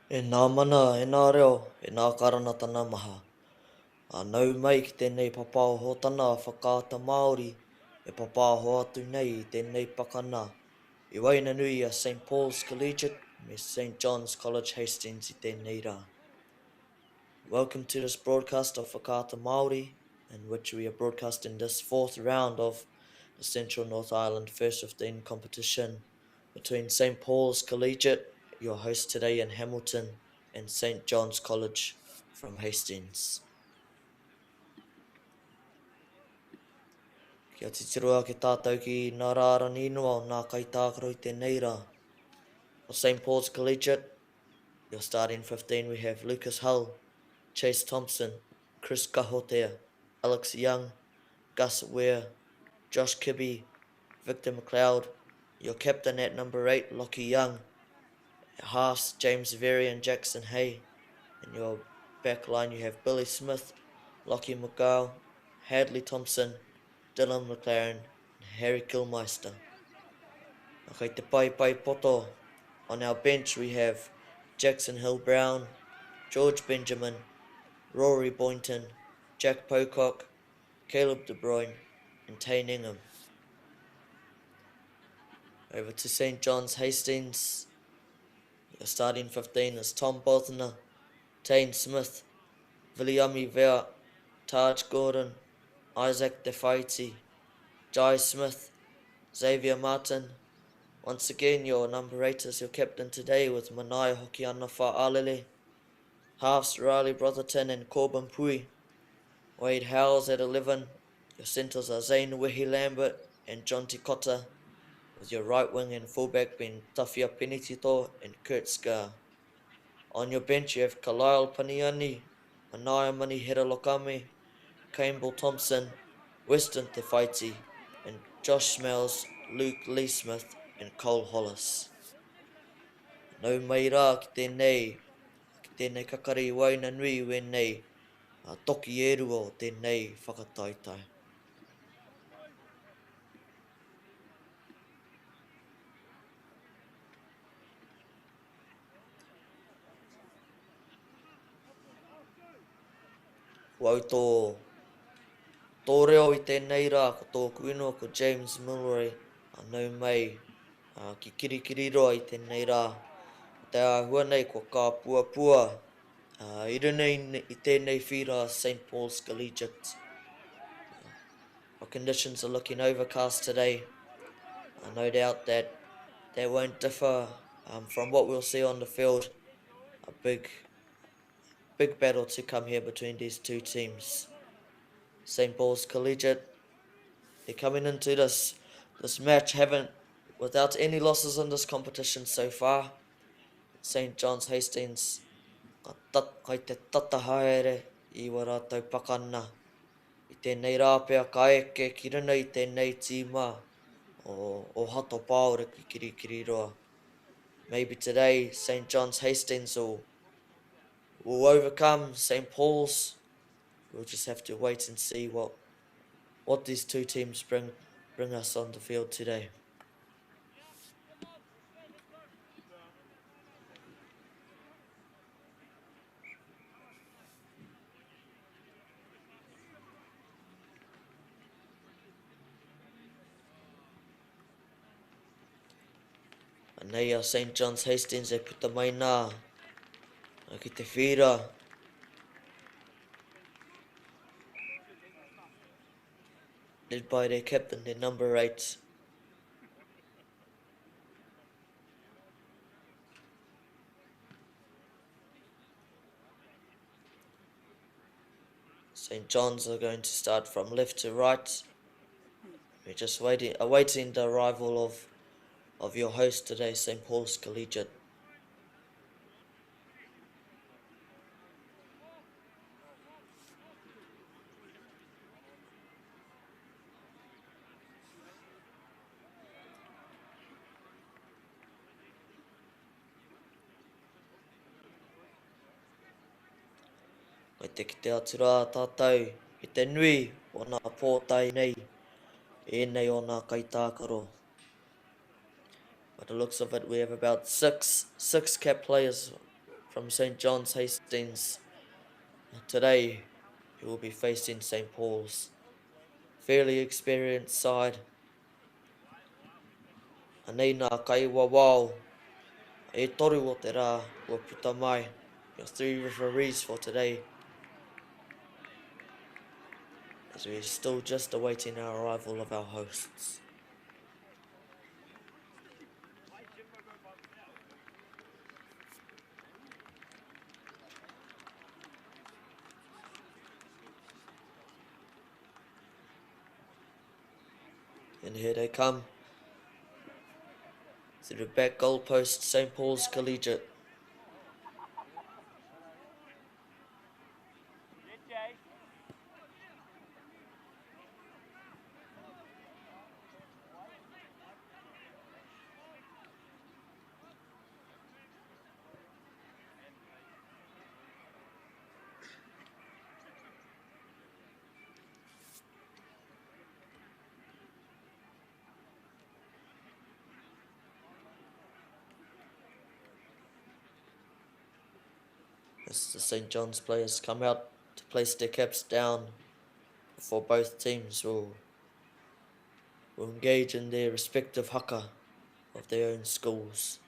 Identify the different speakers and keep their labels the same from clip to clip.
Speaker 1: E nā mana, e nā reo, e nā karana tana maha. A nau mai ki tēnei papāho tana whakaata Māori, e papāho atu nei i tēnei pakana. I Whanganui a St. Paul's Collegiate, me St. John's College Hastings i tēnei rā. Welcome to this broadcast of Whakaata Māori, in which we are broadcasting this fourth round of the Central North Island First 15 competition between St. Paul's Collegiate, your host today in Hamilton, and St. John's College from Hastings. Kia titirua ki tātou ki ngā rārani inua o ngā kaitākaro i tēnei rā. For St. Paul's Collegiate, your starting 15 we have Lucas Hull, Chase Thompson, Chris Kahotea, Alex Young, Gus Ware, Josh Kibbe, Victor McLeod, your captain at number 8, Lockie Young, halves James Very and Jackson Hay, and your back line you have Billy Smith, Lockie McGow, Hadley Thompson, Dylan McLaren, and Harry Kilmeister. Okay, te pai poto. On our bench we have Jackson Hill Brown, George Benjamin, Rory Boynton, Jack Pocock, Caleb De Bruyne, and Tane Ingham. Over to St. John's Hastings. Your starting 15 is Tom Bosner, Tane Smith, Viliami Vea, Taj Gordon, Isaac DeFaiti, Jai Smith, Xavier Martin. Once again, your number 8 is your captain today with Manai Hokiana Fa'alele, halves Riley Brotherton and Corbin Pui, Wade Howells at 11. Your centres are Zane Wehi Lambert and John Tikota, with your right wing and fullback being Tafia Penitito and Kurt Scar. On your bench you have Kalail Paniani, Anaya Mani Heralokame, Campbell Thompson, Weston Tefaiti, and Josh Smells, Luke Lee Smith, and Cole Hollis. Nau mai rā ki tēnei kakari Whanganui wēnei, toki eru o tēnei whakataitai. Wau tō reo i tēnei rā ko tōku inua ko James McAorry, nau mai ki kirikiri roa i tēnei rā. Te āhua nei ko ka puapua, i runei i tēnei whira St. Paul's Collegiate. Our conditions are looking overcast today. No doubt that won't differ from what we'll see on the field. A big battle to come here between these two teams. St. Paul's Collegiate, they're coming into this match without any losses in this competition so far. St. John's Hastings, kai te tata haere i wa rātou pakana. I tēnei rāpea ka eke ki runa i tēnei tīma o hato pāore ki kirikiri roa. Maybe today St. John's Hastings will overcome St. Paul's. We'll just have to wait and see what these two teams bring us on the field today. Nei a St. John's Hastings e puta mai nā ki te whira. Led by their captain, their number 8. St. John's are going to start from left to right. We're just awaiting the arrival of your host today, St. Paul's Collegiate. Mai te ki te atura tātou, i te nui o nā pōtai nei, nei o nā kaitākaro. By the looks of it, we have about six cap players from St John's Hastings. Today he will be facing St Paul's. Fairly experienced side. Anei nā kai wawao. E toru o te rā, ua puta mai. Your 3 referees for today. As we're still just awaiting our arrival of our hosts. And here they come. To the back goalpost, St Paul's Collegiate. As the St John's players come out to place their caps down before both teams will engage in their respective haka of their own schools.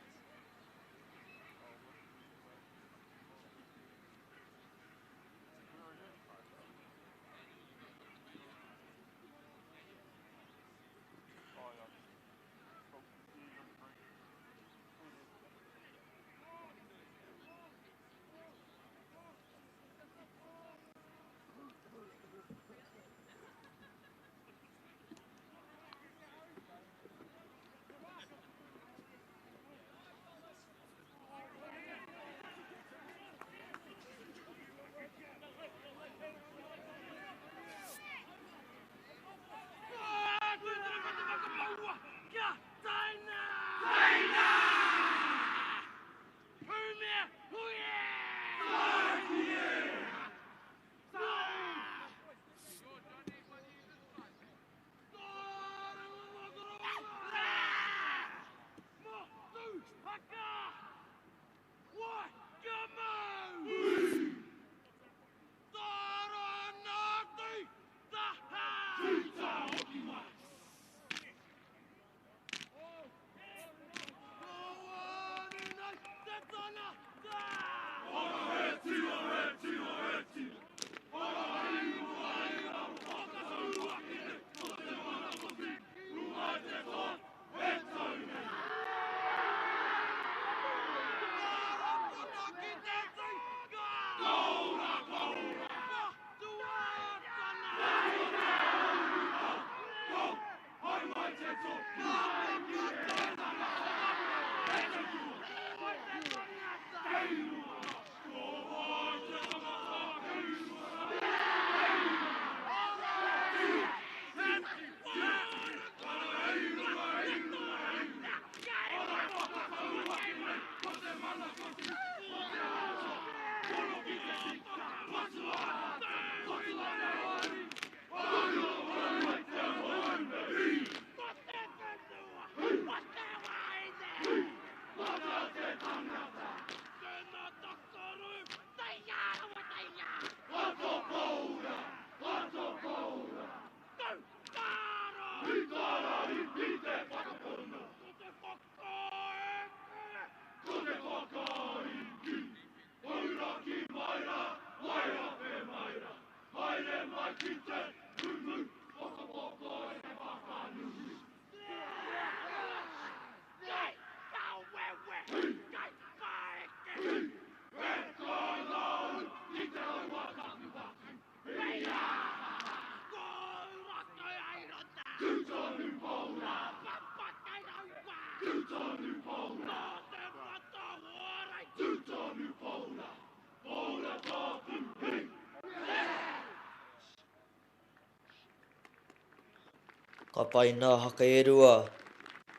Speaker 1: Ka pai nā haka e rua,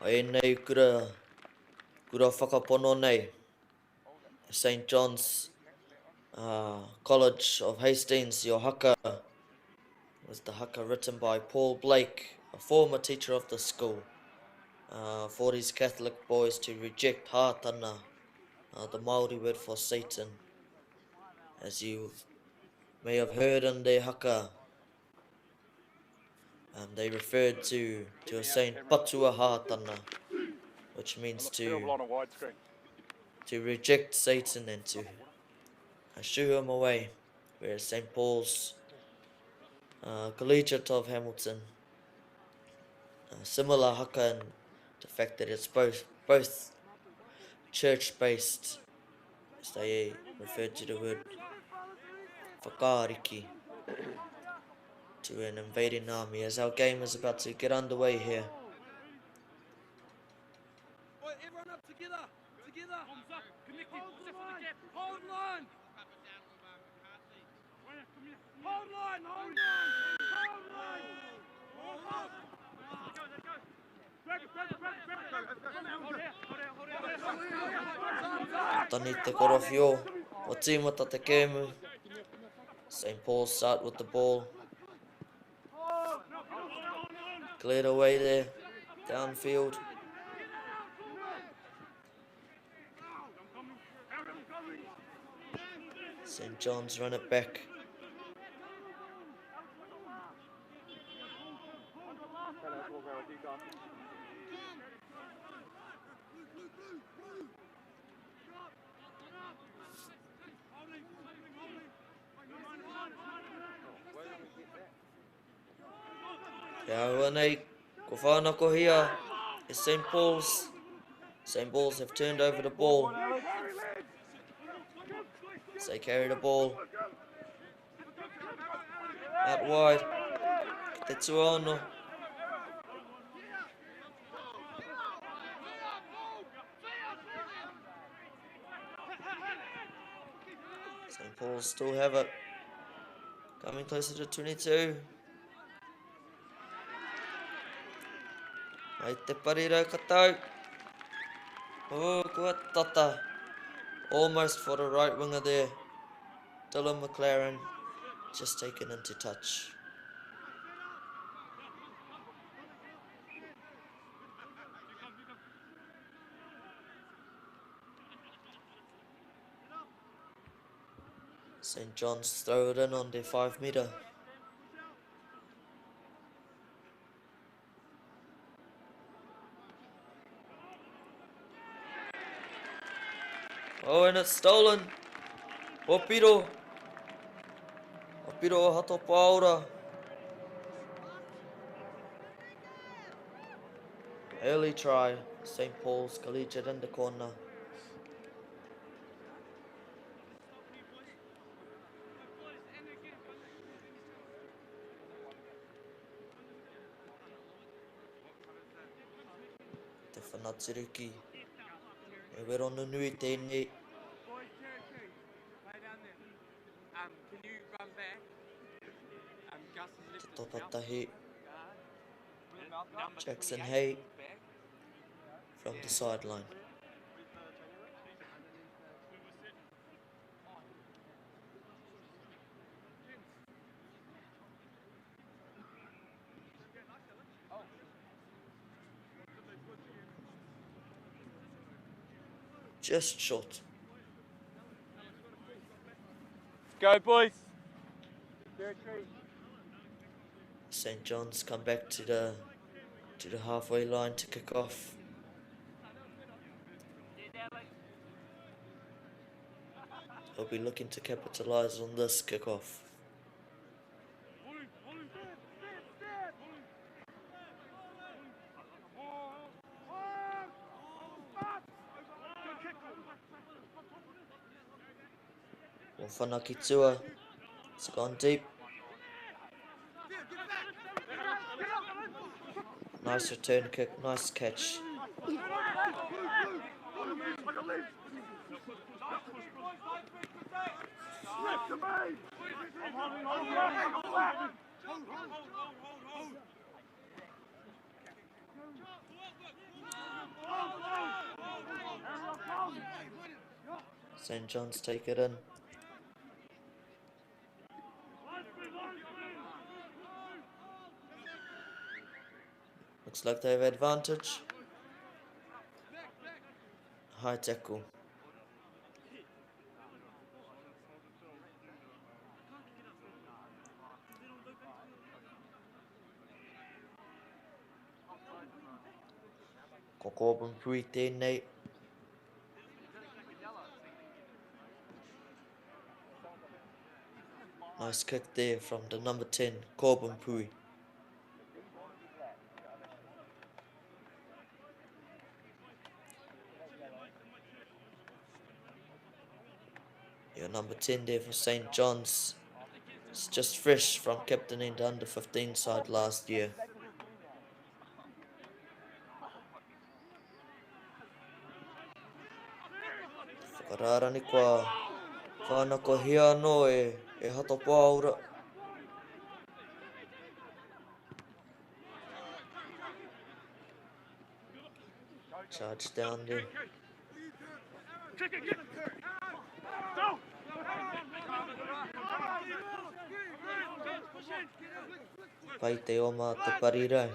Speaker 1: a e nei kura whakapono nei. St John's College of Hastings, your haka was the haka written by Paul Blake, a former teacher of the school, for his Catholic boys to reject hātana the Māori word for Satan. As you may have heard in their haka, they referred to a saying patua hātana, which means to reject Satan and to shoo him away. Whereas St. Paul's Collegiate of Hamilton, similar haka in the fact that it's both church-based, as they refer to the word whakariki, to an invading army. As our game is about to get underway here.
Speaker 2: Everyone up together, connected, hold line. Hold line, hold line.
Speaker 1: Tani te korowhio, o tīmata te kēmu. St. Paul start with the ball. Cleared away there, downfield. St. John's run it back. Kia ua nei, ko whanako hia, is St. Paul's. St. Paul's have turned over the ball. As they carry the ball. Out wide. Te tuano. St. Paul's still have it. Coming closer to 22. Ai te parira katau. Oh, kua tata. Almost for the right winger there. Dylan McLaren just taken into touch. St. John's throw it in on their 5 metre. Oh, and it's stolen. Opiro. Opiro hato paura. Early try. St. Paul's Collegiate in the corner. Te whanatiruki. E wero nunui tēnei.
Speaker 2: Can you run back?
Speaker 1: Te topatahi. Jackson Hay from the sideline. Just short.
Speaker 2: Go, boys.
Speaker 1: St. John's come back to the halfway line to kick off. They'll be looking to capitalise on this kick-off. Whanaki Tua, it's gone deep. Nice return kick, nice catch. St. John's take it in. Looks like they have advantage. High tackle. Ko kōpun pui tēnei. Nice kick there from the number 10, Corbin Pui. Your number 10 there for St. John's. It's just fresh from captaining the under 15 side last year. Whakararani kua whanako hea no e hato pāura. Charge down there. Pai te oma te parirau.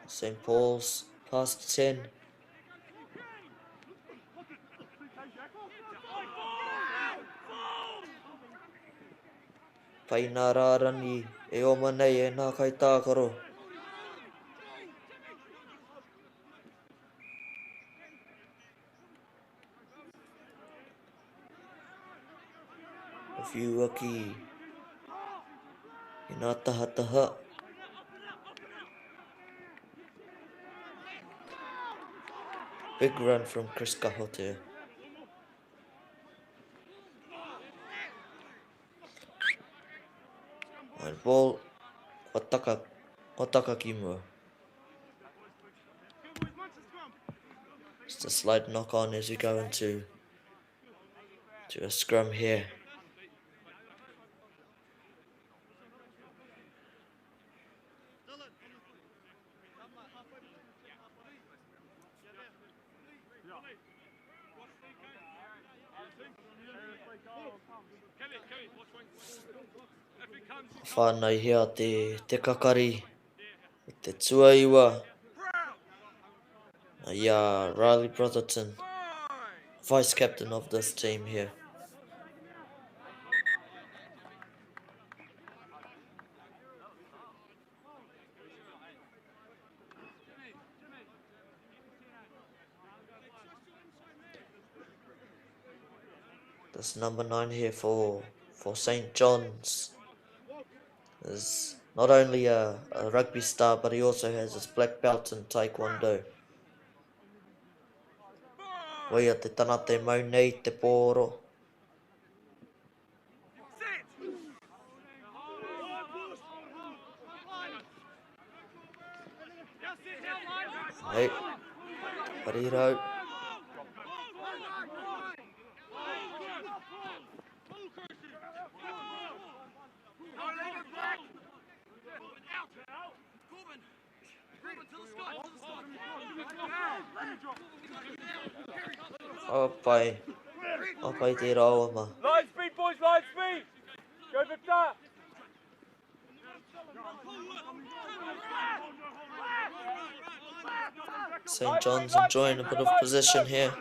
Speaker 1: St. Paul's past 10. Pai nā rārani e oma nei e nā kai tākaro. A few waki i nā taha. Big run from Chris Kahote. And ball, Otaka Kimura. Just a slight knock on as we go into a scrum here. Whānau hea te kakari, te tuaiwa. Riley Brotherton, vice captain of this team here. This number 9 here for St. John's is not only a rugby star, but he also has his black belt in Taekwondo. Waia te tana te mau nei te pōro. Hei, parirau. Apai te rauama.
Speaker 2: Line speed, boys, line speed! Go for that!
Speaker 1: St. John's enjoying a bit of possession here.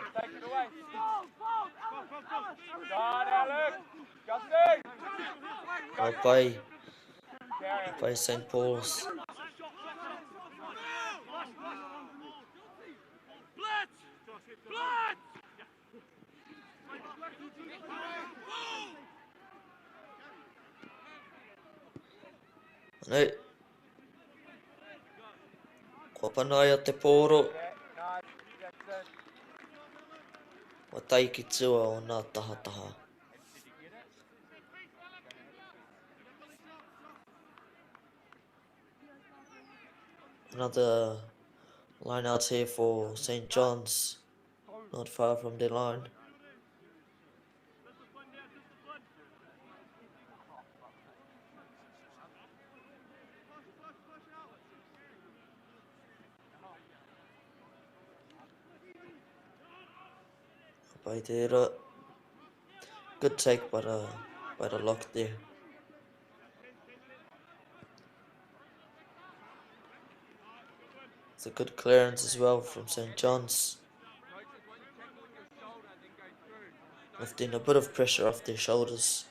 Speaker 1: Apai St. Paul's. Nei. Kua panaia te pōro. Wa taiki tua o nā taha. Another line out here for St. John's. Not far from the line. Pai te ra. Good take by the lock there. It's a good clearance as well from St. John's. lifting a bit of pressure off their shoulders.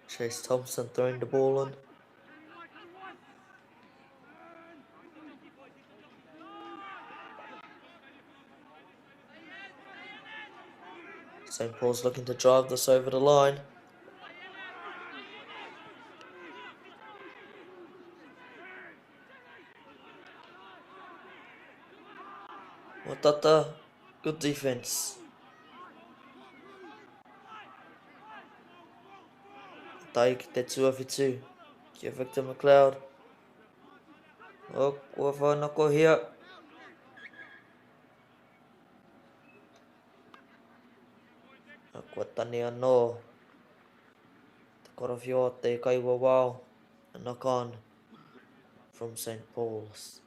Speaker 1: Chase Thompson throwing the ball in. St. Paul's looking to drive this over the line. Matamata, good defense. Tai ki te 2v2. Kia Victor McLeod. Oh, kua whanako hia. Kua tani anō. Te korowhio te kaiwa wao. A knock on from St. Paul's.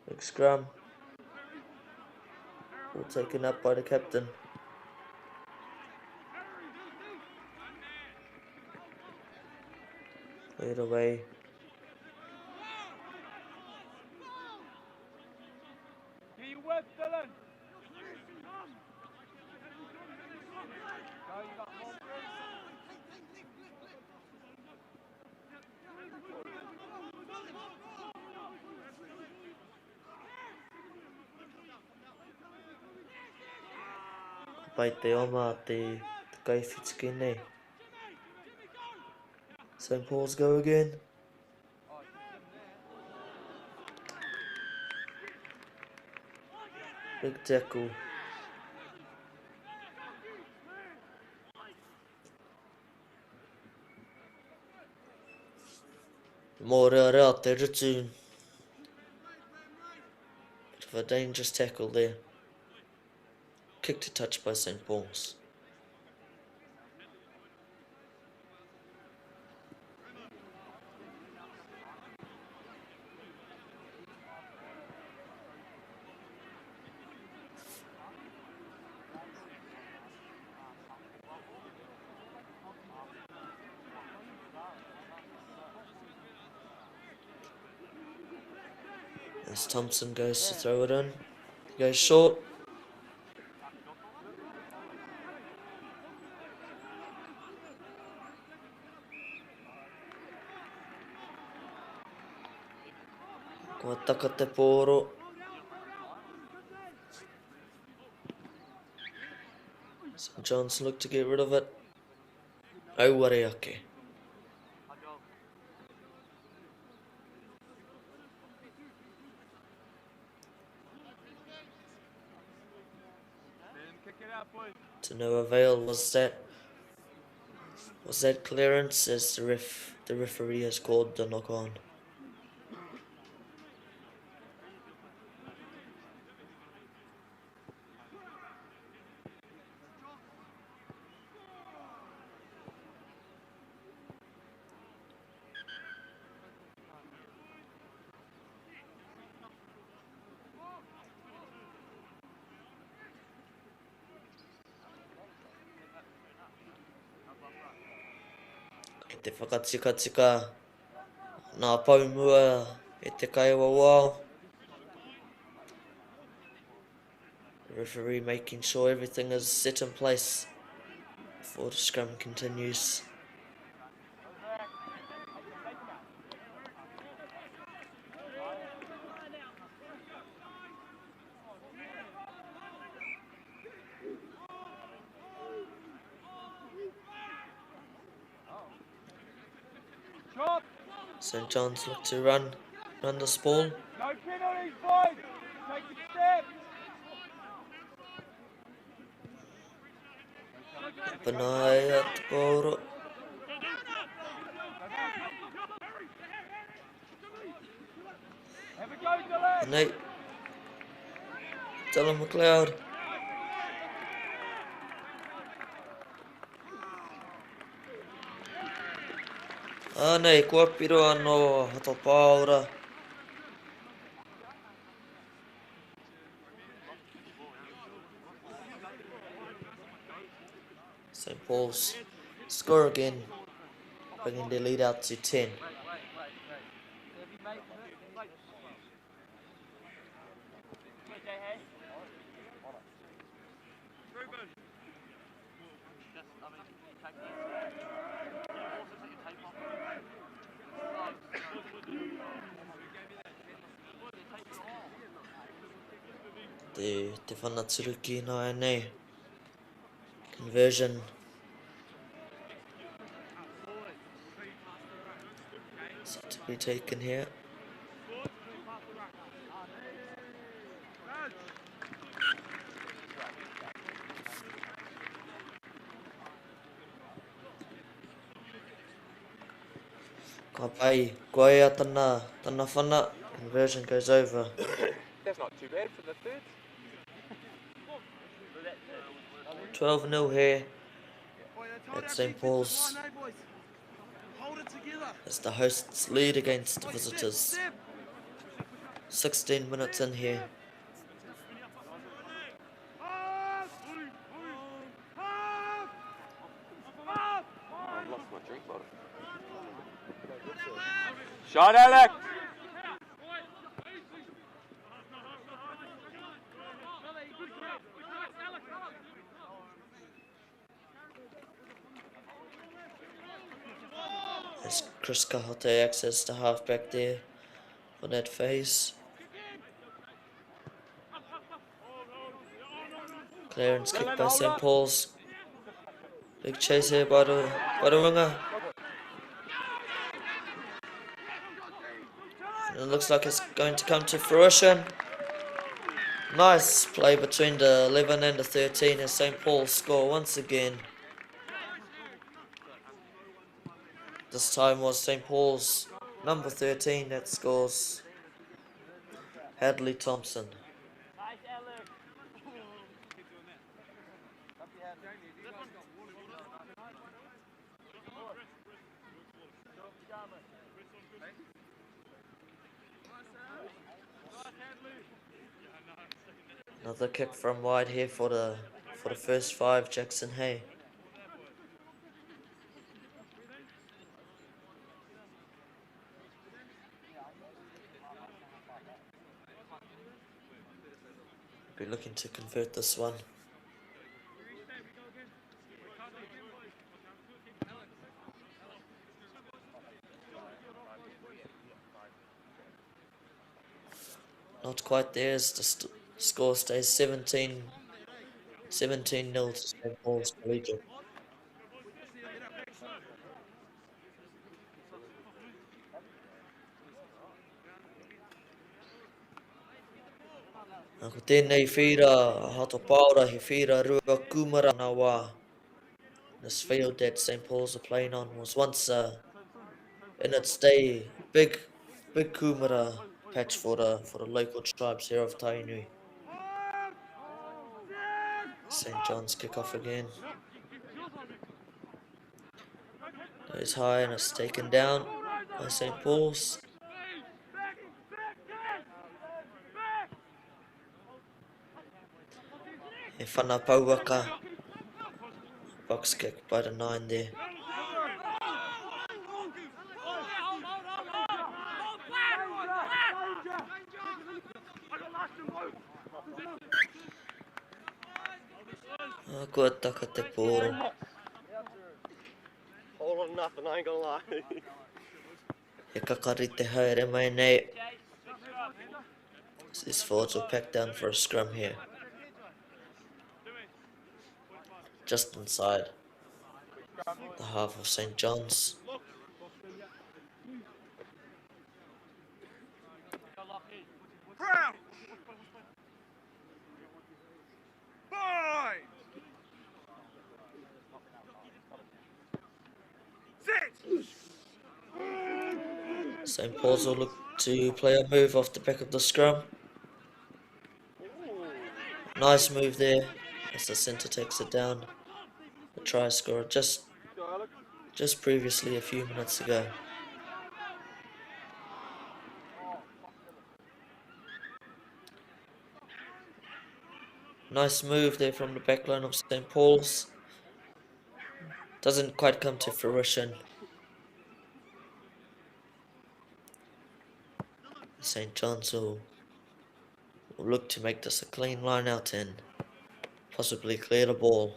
Speaker 1: Big scrum. All taken up by the captain. Cleared away. Pai te oma te kaiwhitiki nei. St. Paul's go again. Big tackle. Mō rea te rutu. Bit of a dangerous tackle there. Kick to touch by St. Paul's. As Thompson goes to throw it in. He goes short. Kua taka te pōro. St. John's look to get rid of it. Auare ake. To no avail. Was that clearance as the referee has called the knock on. Te whakatika nā paumua e te kaiwa wao. The referee making sure everything is set in place before the scrum continues. St. John's look to run this ball.
Speaker 2: No penalties, boys. Take the
Speaker 1: Panai at Poro.
Speaker 2: Have a go, Dylan.
Speaker 1: Nate. Dylan McLeod. Nei, kua piro anō hato pāora. St. Paul's score again, bringing the lead out to 10. Te whanaturuki nai nei. Conversion. Set to be taken here. Ka pai, koea tana whana. Conversion goes over.
Speaker 2: That's not too bad for the third.
Speaker 1: 12-0 here at St. Paul's. As the hosts lead against the visitors. 16 minutes in here.
Speaker 2: I've lost my drink bottle. Shot, Alec!
Speaker 1: As Chris Kahote access the halfback there for that phase. Clearance kick by St. Paul's. Big chase here by the winger. And it looks like it's going to come to fruition. Nice play between the 11 and the 13 as St. Paul's score once again. This time was St. Paul's number 13 that scores. Hadley Thompson. Another kick from wide here for the first five, Jackson Hay. Be looking to convert this one. Not quite there as the score stays 17-0 to St. Paul's Collegiate. Ko tēnei whira hato paura he whira rua kumara na wā. This field that St. Paul's are playing on was once in its day big kumara patch for the local tribes here of Tainui. St. John's kick off again. Goes high and it's taken down by St. Paul's. E whana pauaka. Box kick by the 9 there. Kua taka te pōro.
Speaker 3: All or nothing, I ain't gonna lie.
Speaker 1: He kakari te haere mai nei. These forwards will pack down for a scrum here. Just inside the half of St. John's.
Speaker 2: Proud! Boy!
Speaker 1: St. Paul's will look to play a move off the back of the scrum. Nice move there as the centre takes it down. The try scorer just previously a few minutes ago. Nice move there from the back line of St. Paul's. Doesn't quite come to fruition. St. John's will look to make this a clean line out and possibly clear the ball.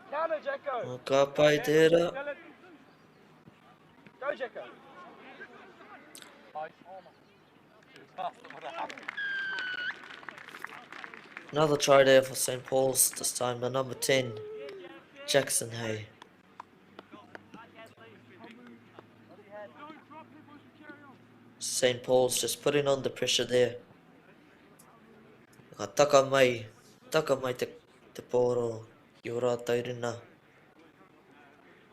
Speaker 2: Counter, Jacko.
Speaker 1: Kapai tērā.
Speaker 2: Go, Jacko.
Speaker 1: Another try there for St. Paul's, this time the number 10, Jackson Hay. St. Paul's just putting on the pressure there. Taka mai te pōro ki o rātou rina.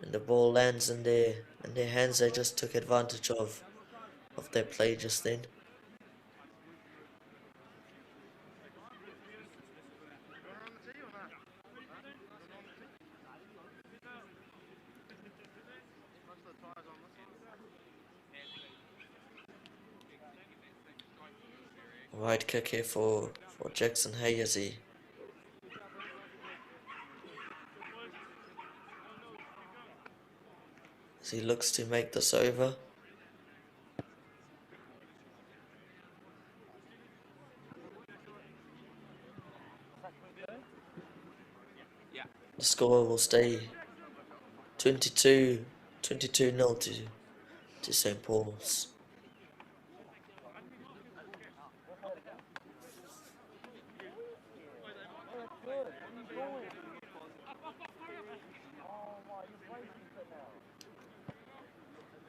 Speaker 1: And the ball lands in their hands. They just took advantage of their play just then. Wide kick here for Jackson Hay as he looks to make this over. The score will stay 22-0 to St. Paul's.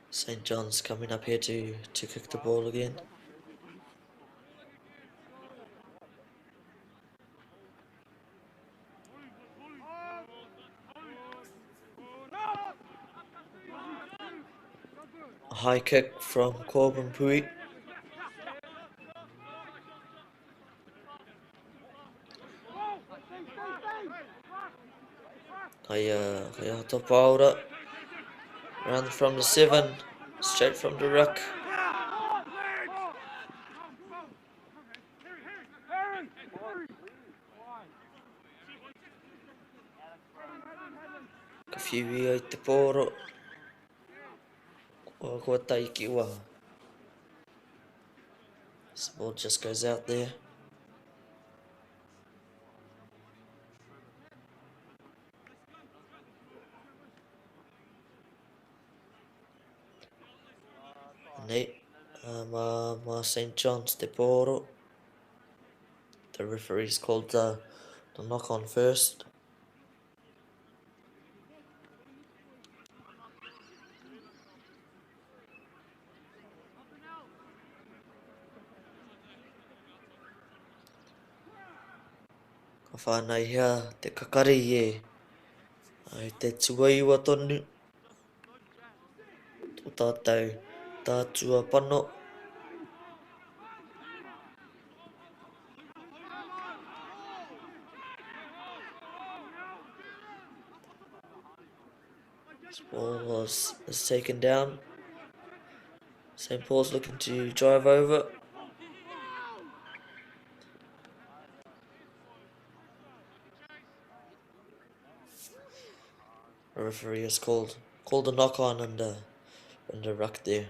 Speaker 1: St. John's coming up here to kick the ball again. A high kick from Corbin Pui. Kaya hata paura. Run from the 7, straight from the ruck. Ka whiwi ai te pōro. Kua taiki ua. This ball just goes out there. Nei, ma St. John's te pōro. The referee's called the knock on first. Ka whānei hea te kakari e. Ai te tuaiwa tonu. O tātou tātua pano. This ball is taken down. St. Paul's looking to drive over. The referee has called a knock on and the ruck there.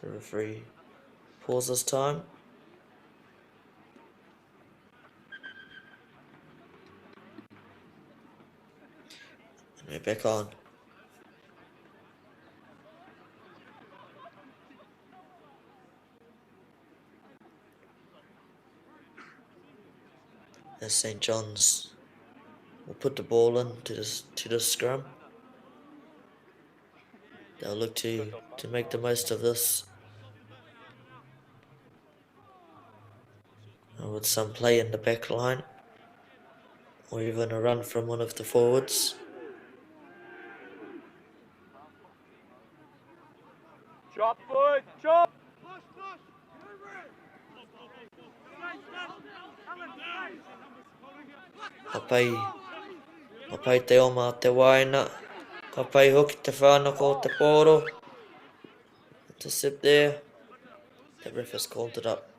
Speaker 1: The referee pauses time. And we're back on. as St John's will put the ball in to the scrum. They'll look to make the most of this. And with some play in the back line, or even a run from one of the forwards.
Speaker 2: Chop, boy, chop!
Speaker 1: Ka pai te oma te waina. Ka pai hoki te whānako te pōro. Intercept there. The ref has called it up.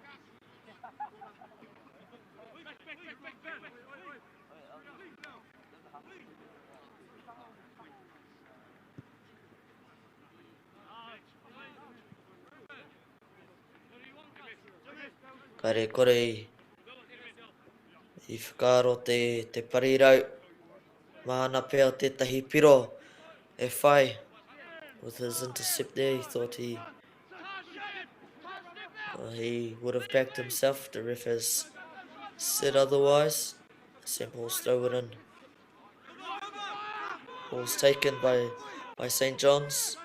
Speaker 1: Kare kore I whakaro te parirau. Mahana pēo tētahi piro e whai. With his intercept there, he thought he would have backed himself. The ref has said otherwise. St Paul's throw it in. Ball's taken by St John's.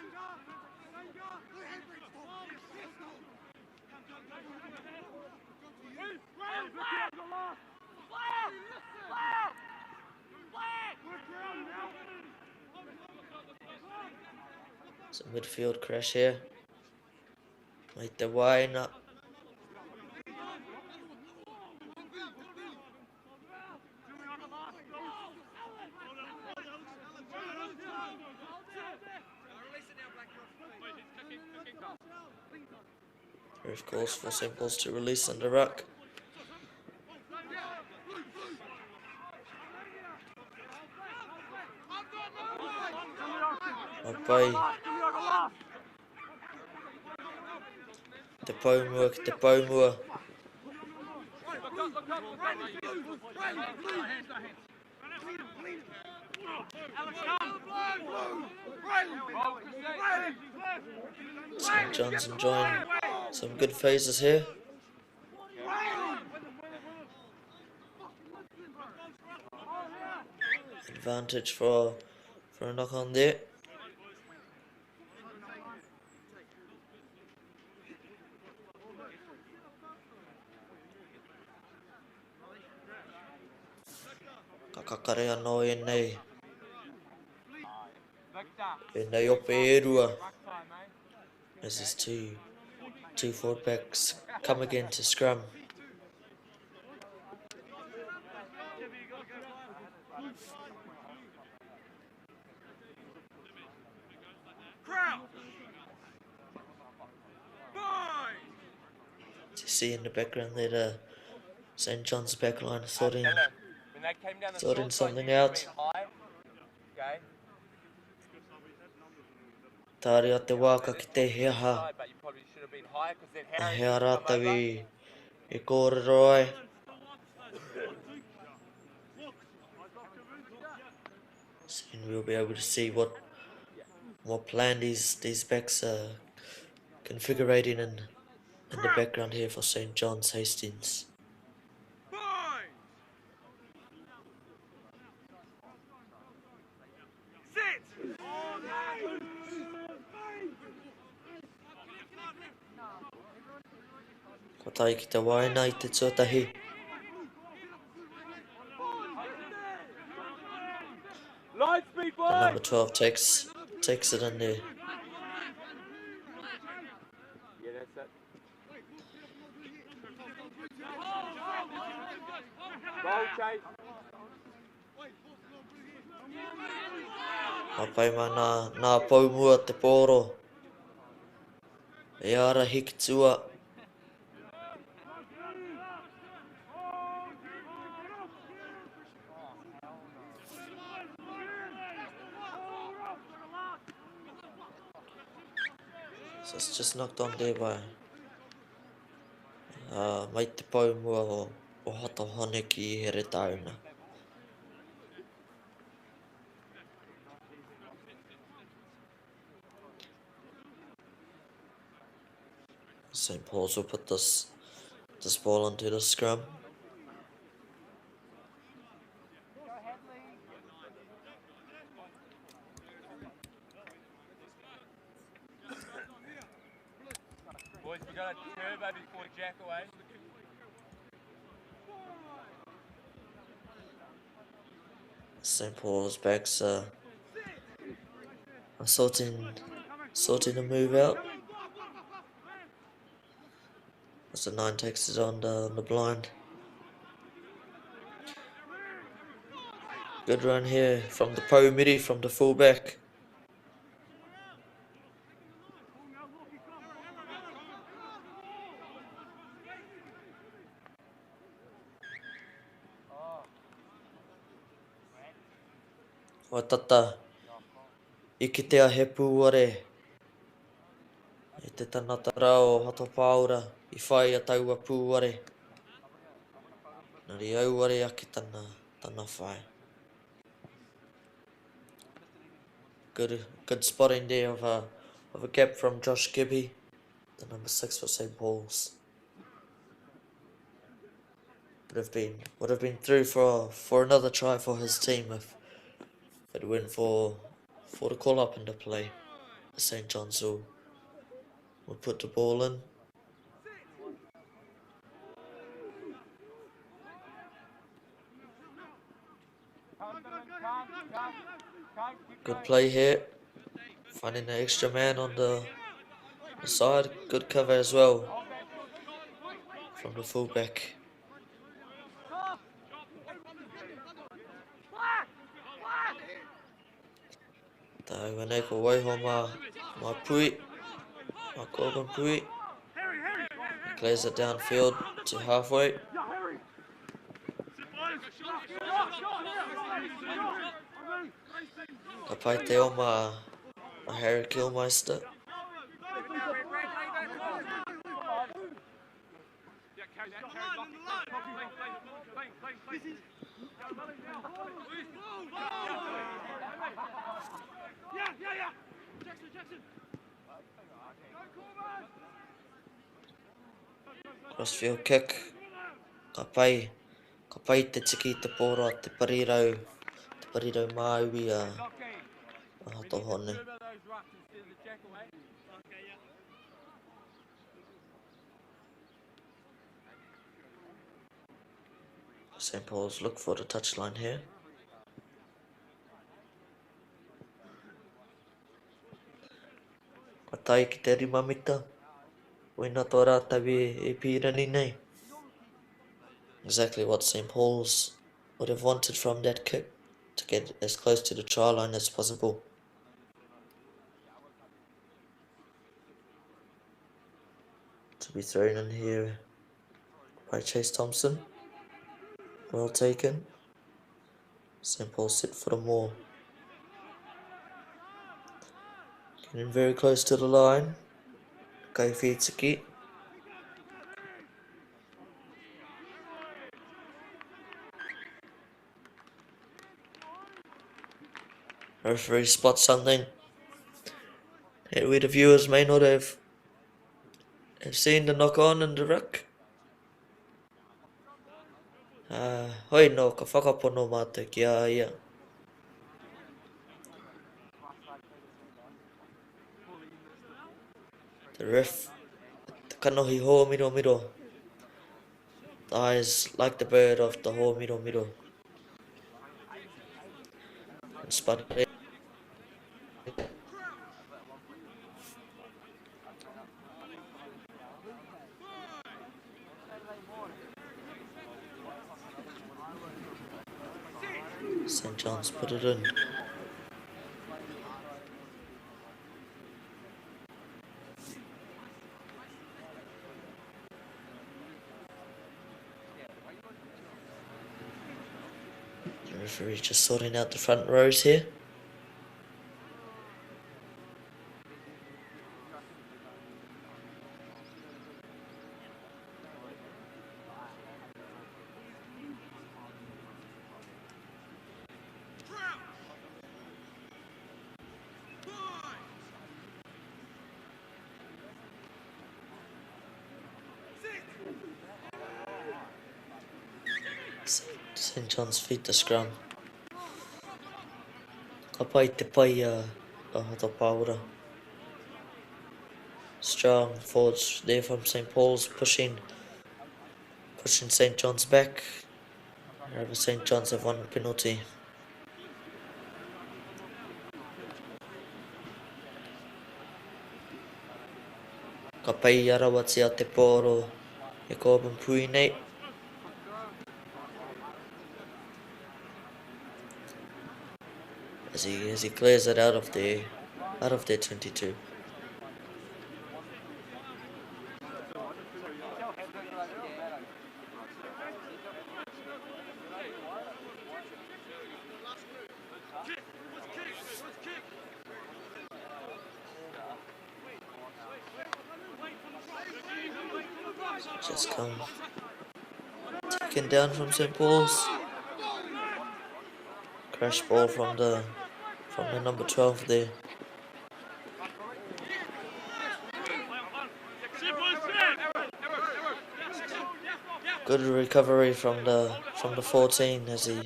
Speaker 1: It's a midfield crash here. Make the waina. Ref calls for St Paul's to release under ruck. Apai. Te paumua. St John's enjoying some good phases here. Advantage for a knock on there. Kakakare anō nei. Nei ope e rua. As his two forward backs come again to scrum. You see in the background there the St John's backline sorting something out. Tāre a te wāka ki te heaha. A hea rātawi e kōrero ai. Soon we'll be able to see what plan these backs are configurating in the background here for St John's Hastings. Ko tai ki te waina I te tuatahi. The number 12 takes it in there. Apai ma nā paumua te pōro. E ara hiki tua. So it's just knocked on there by mai te paumua o hata hone ki I here tauna. St Paul's will put this ball onto the scrum.
Speaker 2: Boys, we've got a turbo before jack away.
Speaker 1: St. Paul's backs are sorting the move out. As the 9 takes it on the blind. Good run here from the Poe midi from the fullback. Watata. I ki te he pūare. I te tanata rao hato paura. I whai a taua pūare. Nari auare aki tana whai. Good spotting there of a gap from Josh Gibby, the number 6 for St. Paul's. Would have been through for another try for his team if it went for the call up into play. St. John's will put the ball in. Good play here. Finding the extra man on the side. Good cover as well from the fullback. Tai wane ko waiho ma pui. Ma Corbin pui. He clears it downfield to halfway. Ka pai te o ma Harry Kilmeister. Crossfield kick. Ka pai te tiki te pōra te parirau MΑORI a hato hone. St. Paul's look for the touchline here. Ka tai ki te 5 mita. Wina tō rātau e pīrani nei. Exactly what St. Paul's would have wanted from that kick, to get as close to the try line as possible. To be thrown in here by Chase Thompson. Well taken. St. Paul sit for the more. Getting very close to the line. Kai Fitsiki. Referee spots something that we the viewers may not have seen the knock on and the ruck. Hoi no, ka whakapono mātou ki a ia. The ref, the kanohi ho miro. The eyes like the bird of the ho miro. And spun it. St. John's put it in. The referee just sorting out the front rows here. St. John's feet the scrum. Ka pai te pai a hato paura. Strong forwards there from St. Paul's, pushing St. John's back. However, St. John's have won a penalty. Ka pai arawa tia te pōro e kōpun pui nei. As he clears it out of their 22. Just come taken down from St. Paul's. Crash ball from the number 12 there. Good recovery from the 14 as he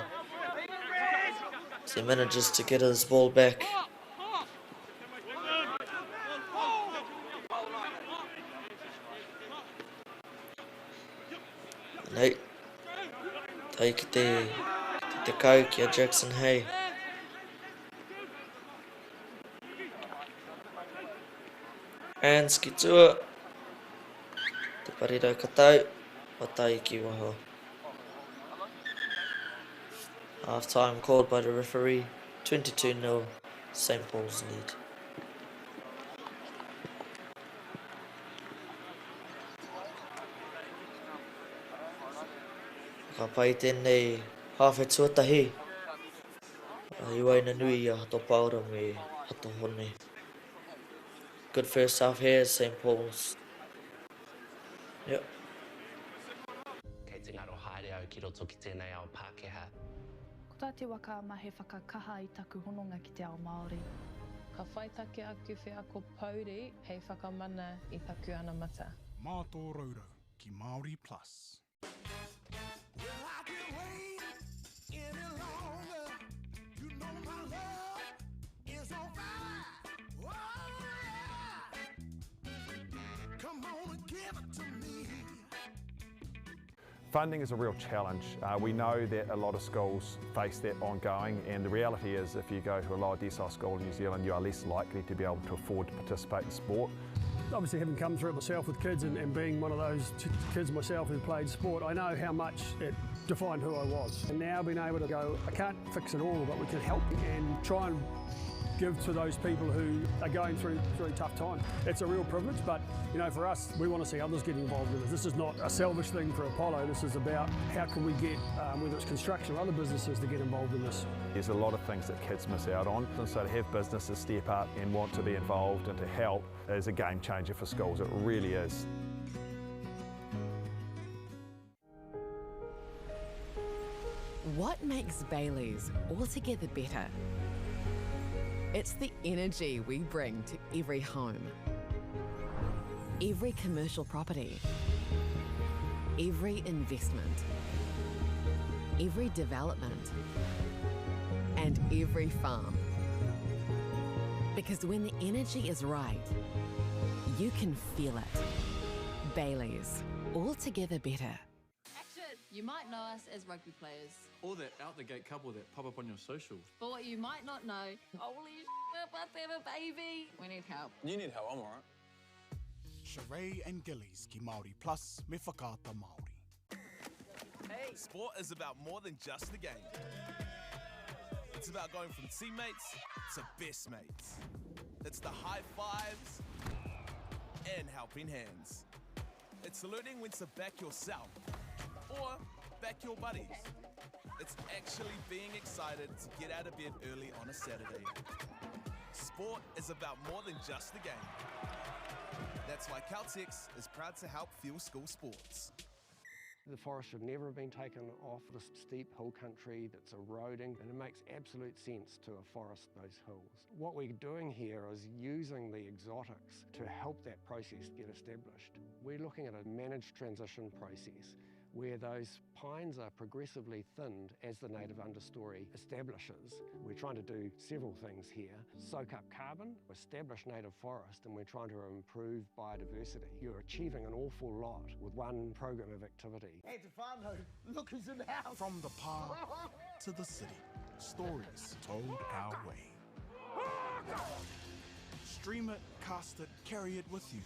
Speaker 1: manages to get his ball back. Nei, tai ki te kau ki a Jackson Hay. Hands ki tua. Te parira katau, watai ki waho. Half time called by the referee, 22-0, St. Paul's lead. Ka pai tēnei hawhe tuatahi. Iwai na nui a hato paura me hato hone. Good first half here, St. Paul's. Yep.
Speaker 3: Kei te ngaro haere au ki roto ki tēnei ao Pākehā.
Speaker 4: Ko tā te waka ma he whakakaha I taku hononga ki te ao Māori.
Speaker 5: Ka whaitake aku whea ko Pauri hei whakamana I taku ana mata.
Speaker 6: Mā tō raurau ki MāORI Plus.
Speaker 7: Funding is a real challenge. We know that a lot of schools face that ongoing, and the reality is if you go to a lower decile school in New Zealand, you are less likely to be able to afford to participate in sport.
Speaker 8: Obviously, having come through it myself with kids and being one of those kids myself who played sport, I know how much it defined who I was. And now being able to go, I can't fix it all, but we can help and try and give to those people who are going through tough times. It's a real privilege, but you know, for us, we want to see others get involved in this. This is not a selfish thing for Apollo. This is about how can we get, whether it's construction or other businesses, to get involved in this.
Speaker 7: There's a lot of things that kids miss out on, and so to have businesses step up and want to be involved and to help is a game changer for schools. It really is.
Speaker 9: What makes Bailey's altogether better? It's the energy we bring to every home, every commercial property, every investment, every development, and every farm. Because when the energy is right, you can feel it. Bailey's, altogether better.
Speaker 10: You might know us as rugby players.
Speaker 11: Or that out-the-gate couple that pop up on your socials.
Speaker 10: But what you might not know, holy shit, but they have a baby. We need help.
Speaker 11: You need help, I'm alright.
Speaker 6: Sheree and Gillies ki MāORI Plus me whakaata MāORI.
Speaker 12: Hey, sport is about more than just the game. It's about going from teammates to best mates. It's the high fives and helping hands. It's learning when to back yourself or back your buddies. It's actually being excited to get out of bed early on a Saturday. Sport is about more than just the game. That's why Caltex is proud to help fuel school sports.
Speaker 13: The forest should never have been taken off the steep hill country that's eroding, and it makes absolute sense to afforest those hills. What we're doing here is using the exotics to help that process get established. We're looking at a managed transition process where those pines are progressively thinned as the native understory establishes. We're trying to do several things here. Soak up carbon, establish native forest, and we're trying to improve biodiversity. You're achieving an awful lot with one program of activity.
Speaker 6: Hey, Stefano, look who's in the house. From the park to the city, stories told our way. Stream it, cast it, carry it with you.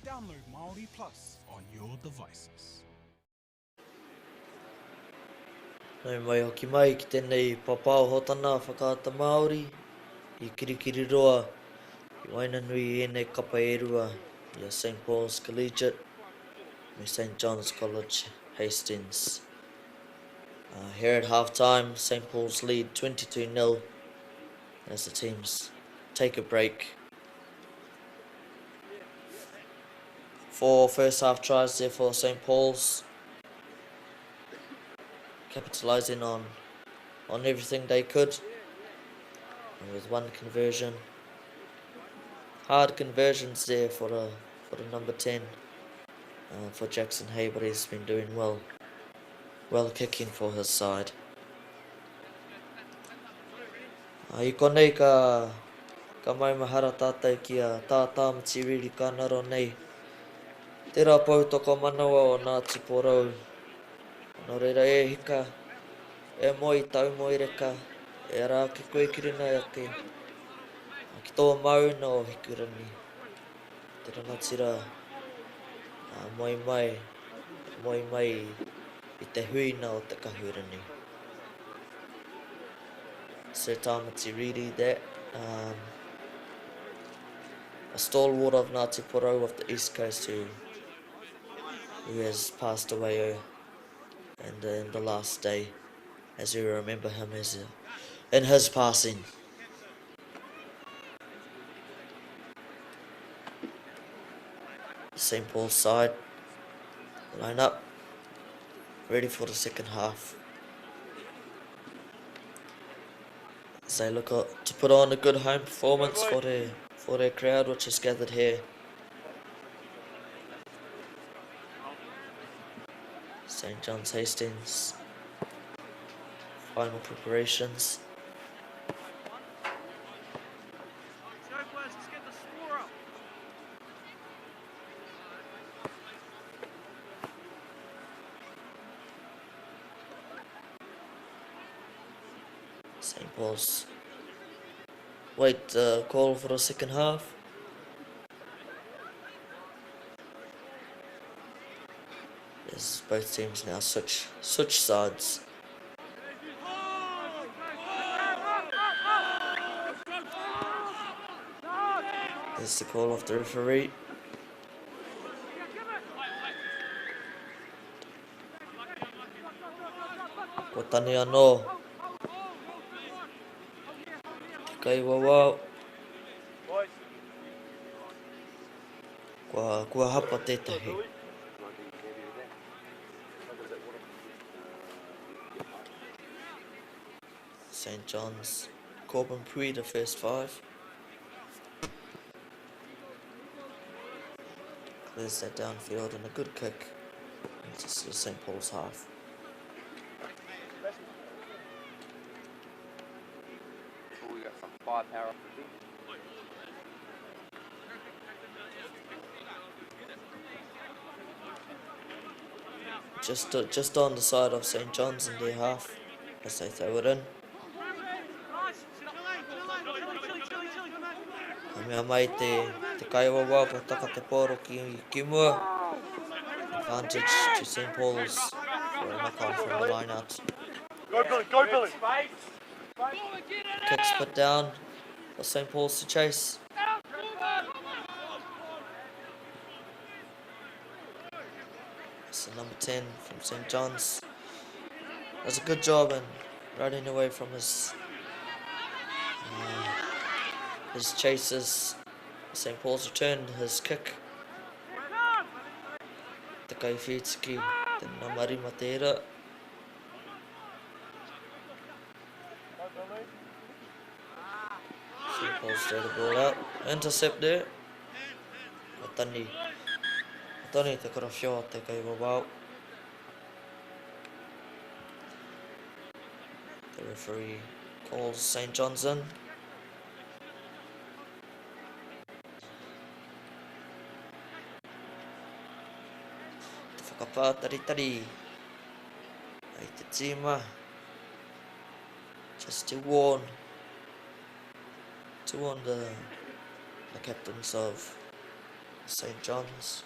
Speaker 6: Download MāORI Plus on your devices.
Speaker 1: Nau mai hoki mai ki tēnei papau hotana whakaata Māori I kirikiri roa I Whanganui e kapa e rua I a St. Paul's Collegiate me St. John's College Hastings. Here at half-time, St. Paul's lead 22-0 as the teams take a break. 4 first half tries there for St. Paul's, capitalising on everything they could, and with 1 conversion. Hard conversions there for the number 10 for Jackson Hay, but he's been doing well kicking for his side. I konei ka mai mahara tātai ki a tātā Matiriri ka naro nei. Tērā pau toko manawa o Ngāti Porou. Nō reira e hika, e moi tau moi reka, e rā ki koe kirina ake. Ki tō mau no hikurani. Tērā tira moi mai I te huina o te kahurani. Sir Tamati Reedy there, a stalwart of Ngāti Porou of the East Coast who has passed away in the last day, as we remember him in his passing. St. Paul's side line up, ready for the second half. As they look to put on a good home performance for their crowd which is gathered here. St. John's Hastings, final preparations. St. Paul's wait call for the second half. As both teams now switch sides. There's the call of the referee. Kotani anō. Kai wawau. Kua hapa tētahi. St. John's, Corbin Pui, the first 5. Clears that downfield and a good kick into St. Paul's half.
Speaker 2: We got some firepower.
Speaker 1: Just on the side of St. John's in their half as they throw it in. Mea mai te kaiwa wā pa taka te pōro ki mua. Advantage to St. Paul's for a knock on from the line out.
Speaker 2: Go Billy!
Speaker 1: Kicks put down for St. Paul's to chase. It's the number 10 from St. John's. Does a good job in running away from his chasers. St. Paul's returned his kick. Te kai whitiki, te namari matera. St. Paul's throw the ball out. Intercept there. Matani te kora whio te kai wawau. Referee calls St. John's in. Whakapā taritari. Ai te tīma. Just to warn the captains of St. John's.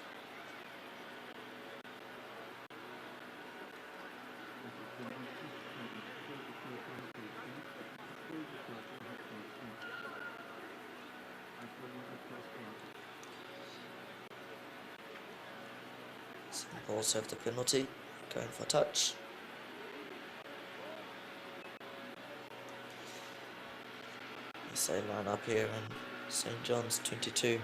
Speaker 1: St. Paul's have the penalty, going for touch. As they line up here in St. John's 22.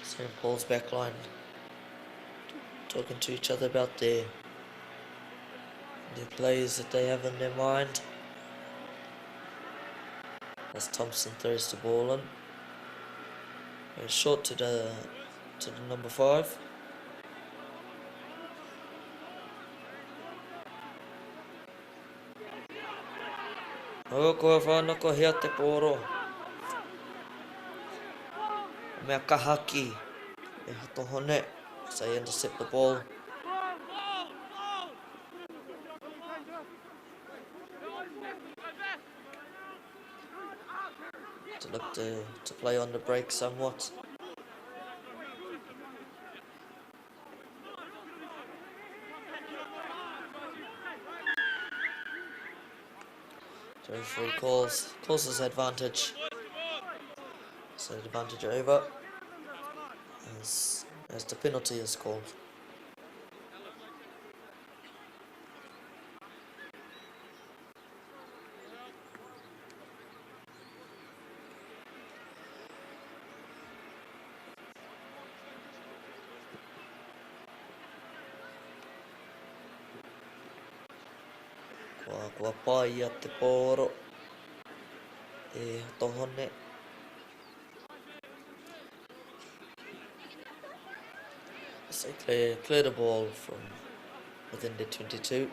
Speaker 1: St. Paul's backline talking to each other about their plays that they have in their mind. As Thompson throws the ball in. Goes short to the number 5. O koe whanako hea te pōro. Mea kahaki. E hato hone. As they intercept the ball. To look to play on the break somewhat. The referee calls his advantage. So the advantage over as the penalty is called. Kua pai a te pōro e tohone. So clear the ball from within the 22.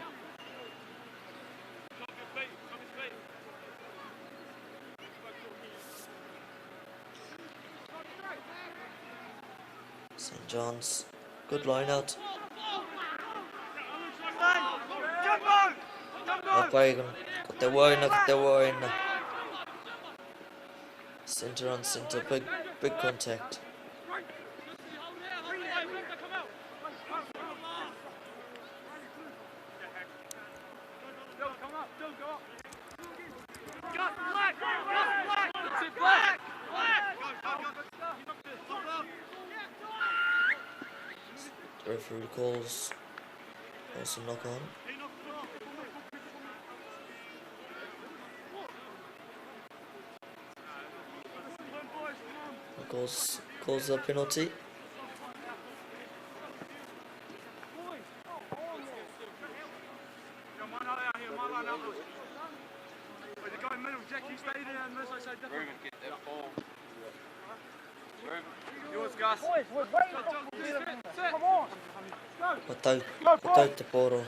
Speaker 1: St. John's, good line out. Ko te waina. Centre on centre, big contact. The referee calls a knock on. Calls a penalty. Patau te poro.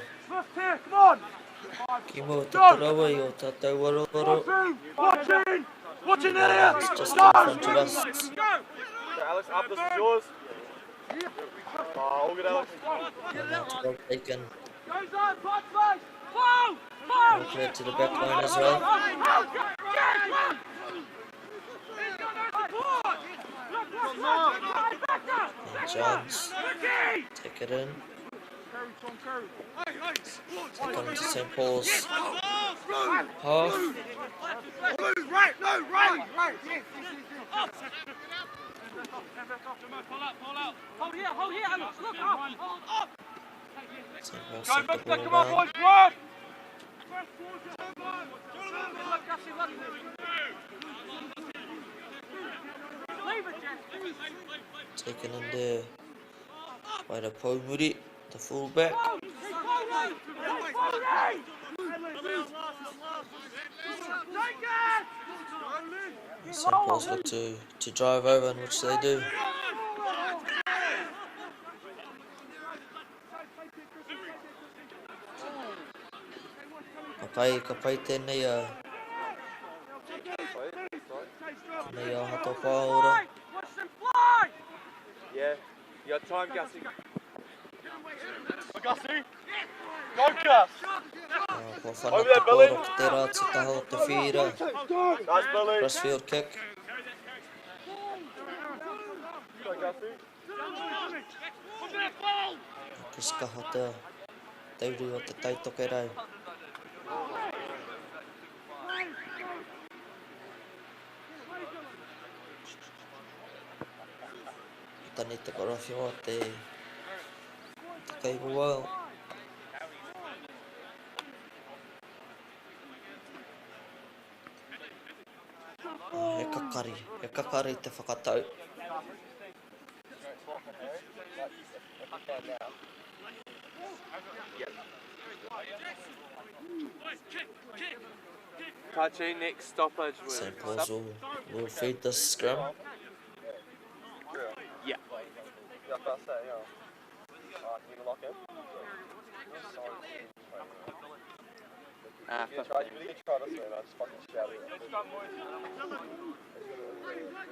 Speaker 1: Ki mo te tarawa I o tātou waroro.
Speaker 2: Watching that area!
Speaker 1: It's just in front of us.
Speaker 2: Alex, up, this is yours. All good, Alex.
Speaker 1: Well taken. Well cleared to the back line as well. And Johns take it in. Take on to St. Paul's half. St. Paul's set the ball down. Taken in there by the Pomuri, the fullback. St Paul's look to drive over, in which they do. Ka pai tēnei a hato pāora.
Speaker 2: Yeah, you got time, Gussie. Gussie! Go, Gus!
Speaker 1: Ko whana te pōro ki te rā te taho te whira.
Speaker 2: Nice, Billy.
Speaker 1: Crossfield kick.
Speaker 2: Go, Gussie.
Speaker 1: Kis kaha te tauru o te taitoke rau. Tani te korowhi o te cable whale. He kakari te whakatau.
Speaker 2: Kachi, next stoppage will...
Speaker 1: St Paul's will feed this scrum.
Speaker 2: Yeah.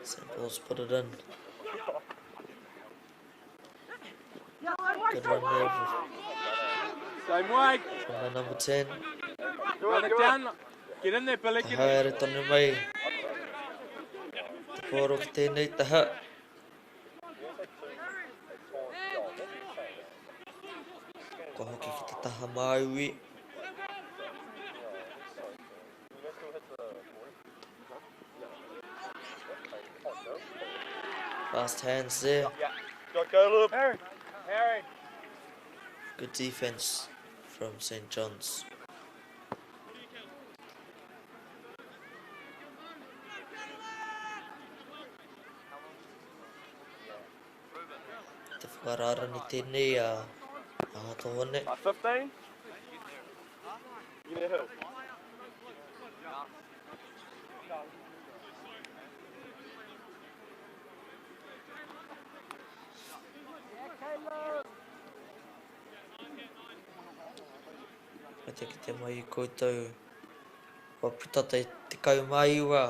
Speaker 1: St Paul's put it in. Good run there
Speaker 2: Same way.
Speaker 1: from the number 10.
Speaker 2: Run it down. Get in there, Billy.
Speaker 1: Te haere tonu mai. Te pōro ki tēnei taha. Ko hoki ki te taha MΑORI. Fast hands there.
Speaker 2: Go, Caleb. Harry.
Speaker 1: Good defense from St John's. Te whakarara ni tēnei a hato hone.
Speaker 2: 15. You need help.
Speaker 1: Ka te ki te mai i koutou. Wa puta te kau mai ua.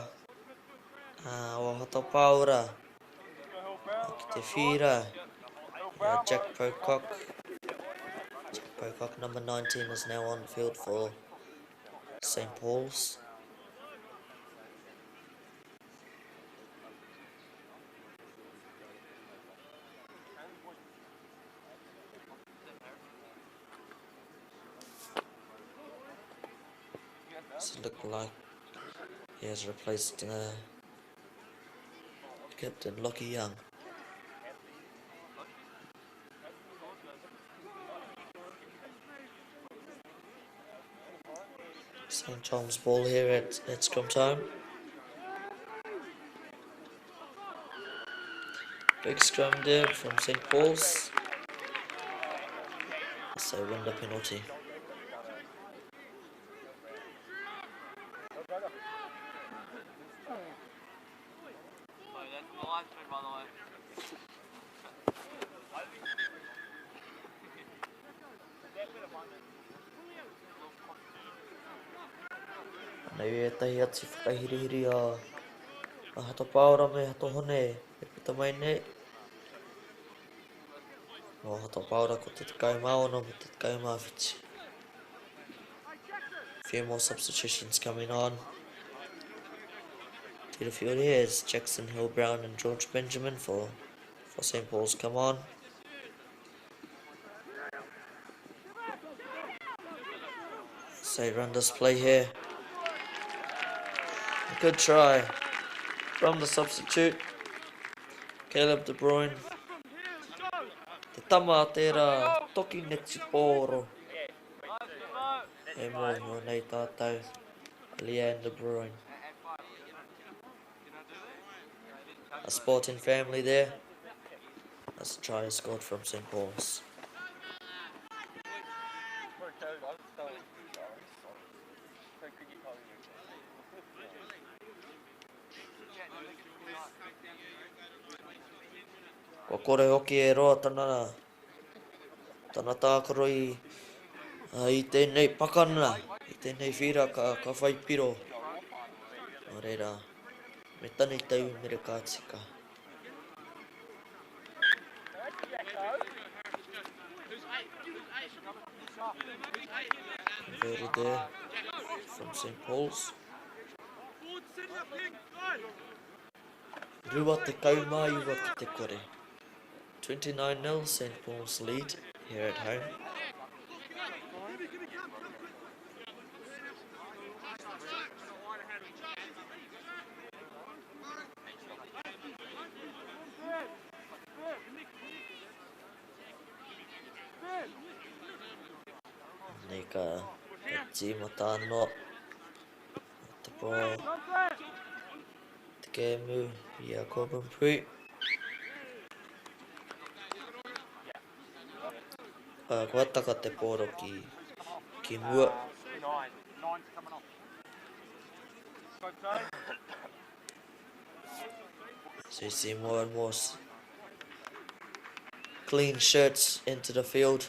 Speaker 1: O hato pāora. Ki te whira. Jack Pocock. Jack Pocock, number 19, is now on field for St Paul's. Does it look like he has replaced Captain Lockie Young? St John's ball here at scrum time. Big scrum there from St Paul's. So win the penalty. Nei e tahi ati whakahirihiri a hato pāora me hato hone e puta mai nei. O hato pāora ko te tekau maono me te tekau mawhiti. Few more substitutions coming on. To the field here is Jackson, Hill, Brown and George Benjamin for St Paul's come on. So run this play here. Good try from the substitute, Caleb De Bruyne. Te tama tērā, toki neti pōro. E mōhio nei tātou, Leanne De Bruyne. A sporting family there. That's a try scored from St Paul's. kore hoki e roa tana tākaro i tēnei pakana, i tēnei whira ka whaipiro. Nō reira, me tani tau me re kātika. Converted there from St. Paul's. Rua te kaumā iwa ki te kore. 29-0 St. Paul's lead here at home. Nei ka tīmata anō te pō te kēmu i a Corbin Pui. Kua taka te pōro ki mua. So you see more and more clean shirts into the field.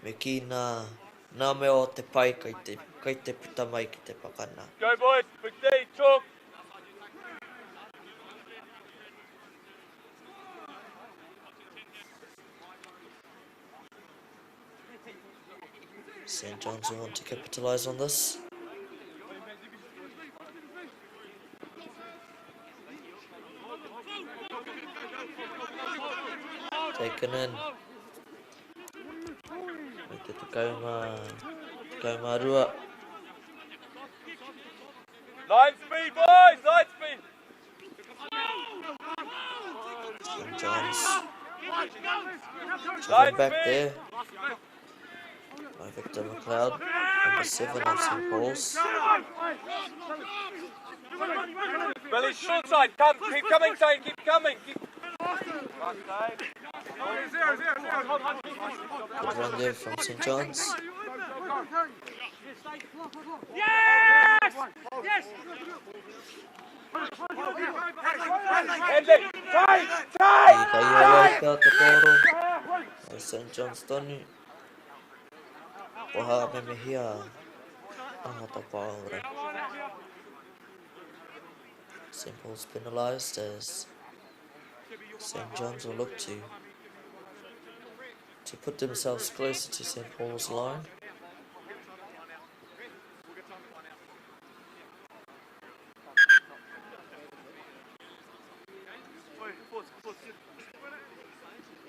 Speaker 1: Me ki nā mea o te pai kai te puta mai ki te pakana.
Speaker 2: Go boys, big D, talk.
Speaker 1: St. John's will want to capitalise on this. Taken in. Te kauma rua.
Speaker 2: Line speed, boys, line speed.
Speaker 1: St. John's. Jumping back there. By Victor McLeod, number 7 of St. Paul's.
Speaker 2: Billy, short side, keep coming, Tane, keep coming.
Speaker 1: Good run there from St. John's.
Speaker 2: Yes! Yes!
Speaker 1: Ika ia waika te pōro. St. John's tonu. Oha me mehia. Ahata pāora. St. Paul's penalised as St. John's will look to put themselves closer to St. Paul's line.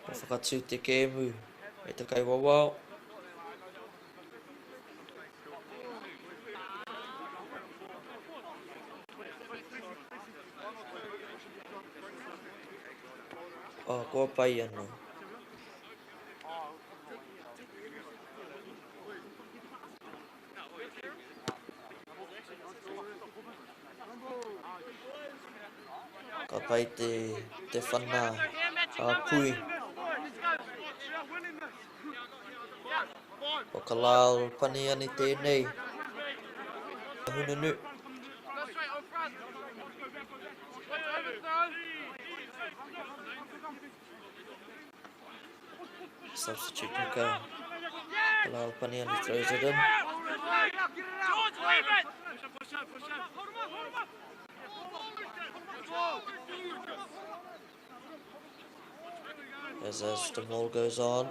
Speaker 1: Whakatū te kēmu e te kai wawao. Kua pai anō. Ka pai te whana pui. O ka lao pani ani tēnei. Hununu. Substitute haka. Lao pani ani throws it in. As the maul goes on.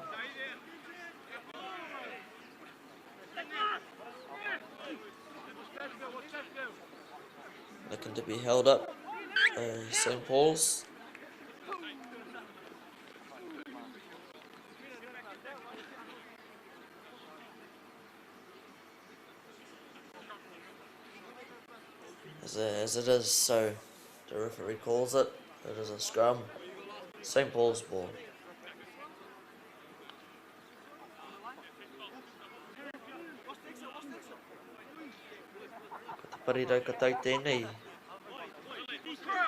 Speaker 1: Looking to be held up. St. Paul's. As it is, so the referee calls it. It is a scrum. St. Paul's ball. Ka te parirau ka tau tēnei.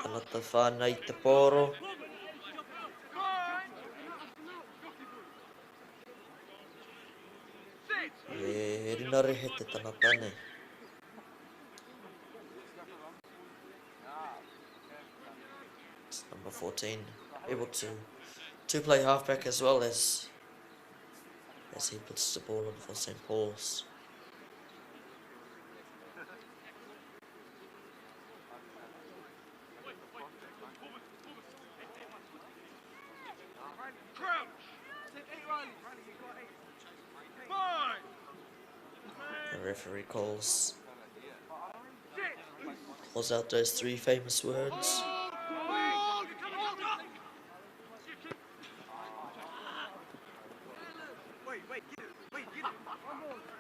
Speaker 1: Anata whānei te pōro. E rina rehe te tanatane. It's number 14. able to play halfback as well as he puts the ball in for St. Paul's. The referee calls out those three famous words.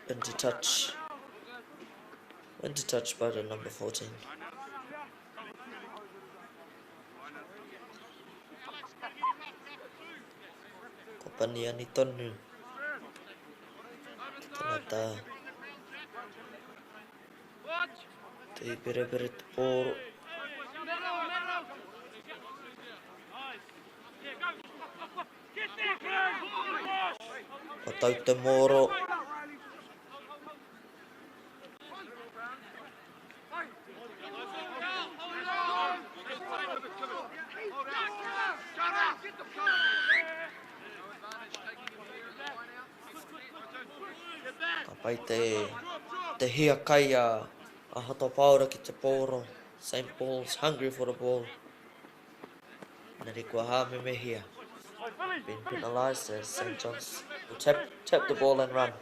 Speaker 1: Into touch. Into touch by the number 14. Kopania ni tonu. Tanata. Te pere te poro. Patau te moro. Pai te hia kai a hata paura ki te poro. St. Paul's hungry for the ball. Nari kua hame me hia. Been penalised as St. John's will tap the ball and run.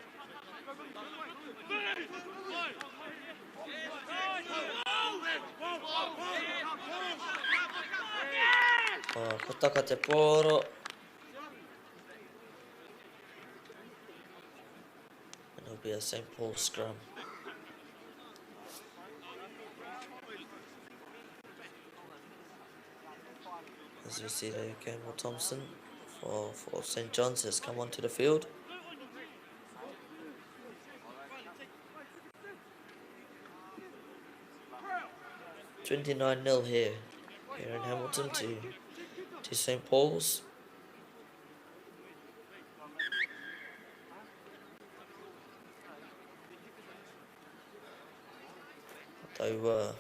Speaker 1: Kotaka te poro. And it'll be a St. Paul's scrum. As you see there, Campbell Thompson for St. John's has come onto the field. $29-0 here in Hamilton to St. Paul's. Tau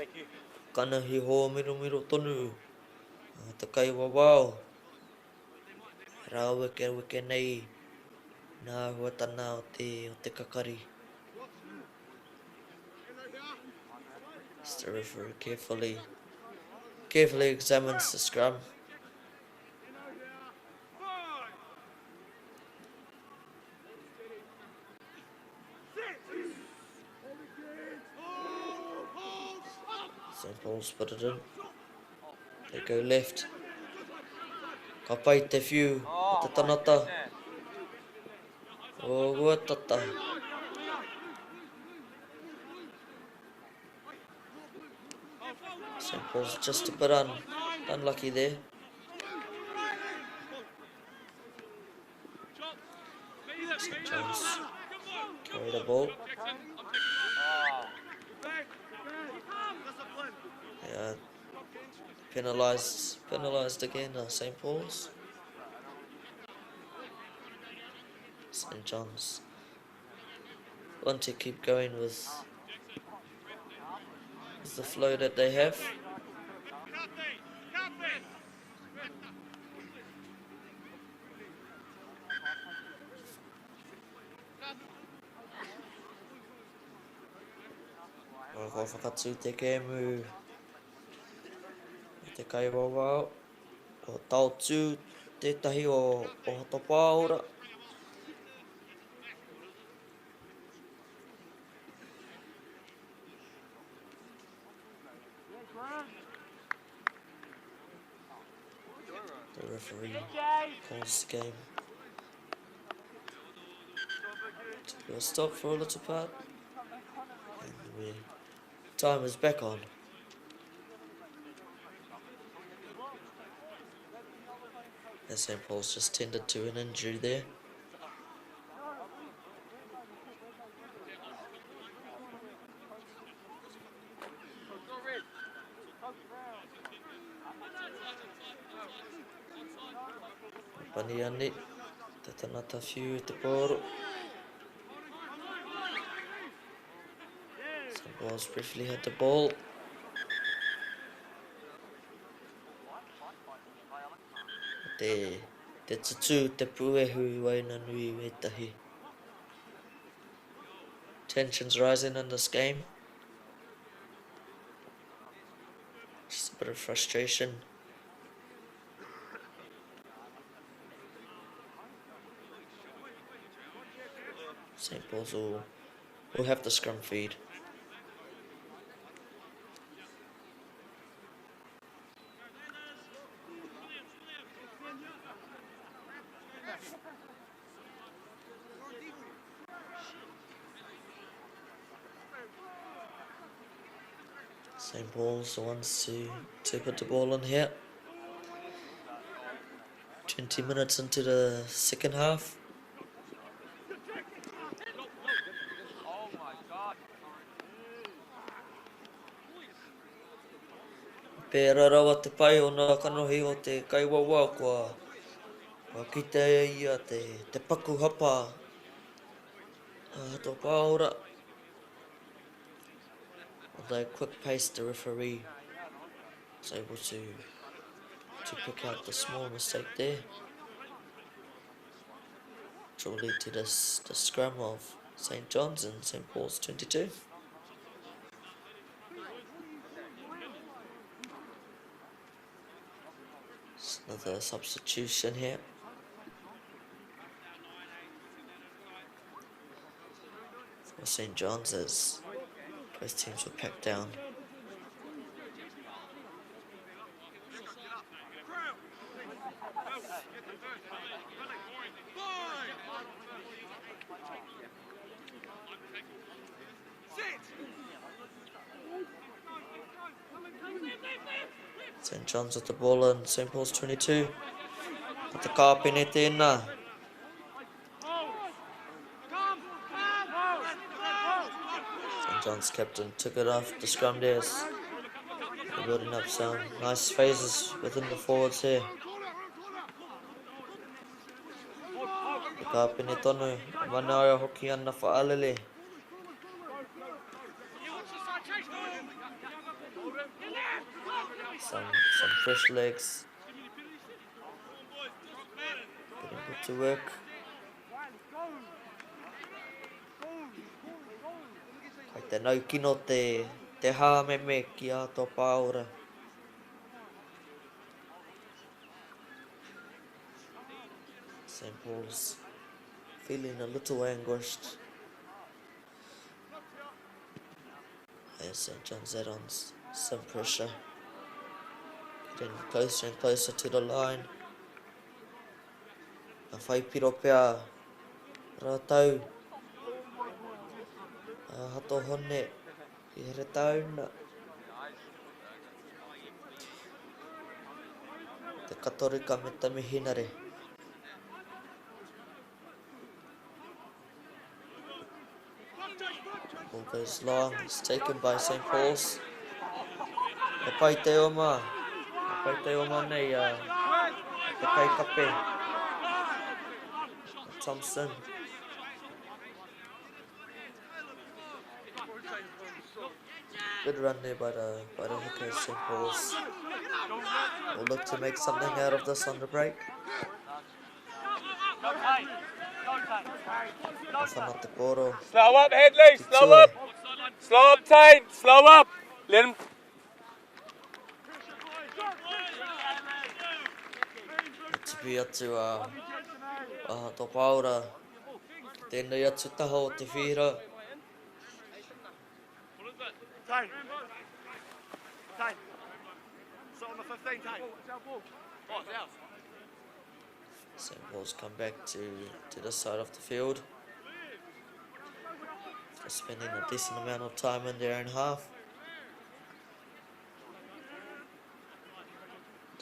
Speaker 1: kana hi ho miro tonu. Te kai wawao. Rau weke nei. Nā huatana o te kakari. The referee carefully examines the scrum. St. Paul's put it in. They go left. Ka pai te whiu, te tanata. O guatata. St. Paul's just a bit unlucky there. St. John's carry the ball. Yeah, penalised again. St. Paul's. St. John's want to keep going with the flow that they have. Ko whakatū te kēmu i te kai wawao. Ko tau tū tētahi o hata pāora. The referee calls the game to a stop for a little part. And time is back on. As St. Paul's just tended to an injury there. Paniani, te tanata whiu te poro. St. Paul's briefly had the ball. te tutu, te puehu I Whanganui me tahi. Tensions rising in this game. Just a bit of frustration. St. Paul's will have the scrum feed. St. Paul's the ones to put the ball in here. 20 minutes into the second half. Pēra rawa te pai o nā kanohi o te kaiwawa kua ki te ia te paku hapa to Pāora. Although quick pace, the referee was able to pick out the small mistake there, which will lead to the scrum of St. John's and St. Paul's 22. Just another substitution here. For St. John's as both teams were packed down. St. John's with the ball and St. Paul's 22. At the kāpene tēnā. St. John's captain took it off the scrum dares. They're building up some nice phases within the forwards here. The kāpene tonu, manaia hoki ana whaalele. Some fresh legs. Getting good to work. Kai te nau kino te hāmeme ki a tō Pāora. St. Paul's feeling a little anguished as St. John's add on some pressure. Getting closer and closer to the line. A whai piro pia rātau. A hato hone I here tauna. Te katorika me tami hinare. Ball goes long, it's taken by St. Paul's. E pai te oma. Pai te oma nei te kai kape. Thompson. Good run there by the hooker St. Paul's. We'll look to make something out of this on the break.
Speaker 2: Slow up, Headley, slow up. Slow up, Tain, slow up. Let him.
Speaker 1: To be atu tō Pāora. Tēnei atu taho o te whira.
Speaker 2: Tain. So on the 15, Tain. Oh, it's out.
Speaker 1: St. Paul's come back to this side of the field. They're spending a decent amount of time in their own half.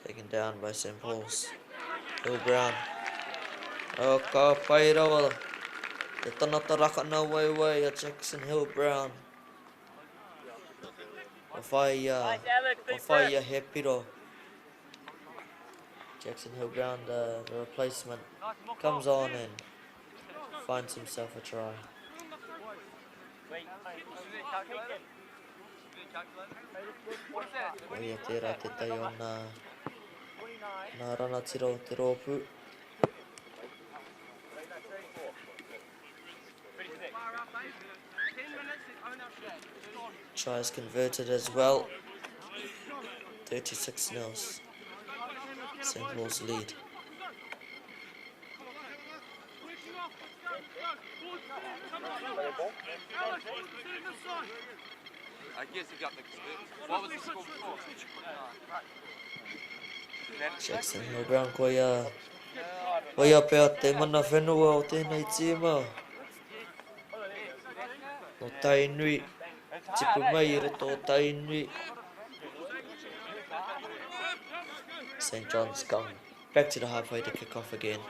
Speaker 1: Taken down by St. Paul's. Hill Brown. Oh, ka pai rawa. Te tanata raka nā wai a Jackson Hill Brown. O whai he piro. Jackson Hill Brown, the replacement, comes on and finds himself a try. Oia tērā te tai o nā Nā rana tiro te rōpū. Tries converted as well. 36 nils. St. Paul's lead.
Speaker 2: I guess he got the. What was the score before?
Speaker 1: Jackson Hill Brown ko ia pea te mana whenua o tēnei tīma. O Tainui. Tipu mai I roto o Tainui. St. John's gone back to the halfway to kick off again.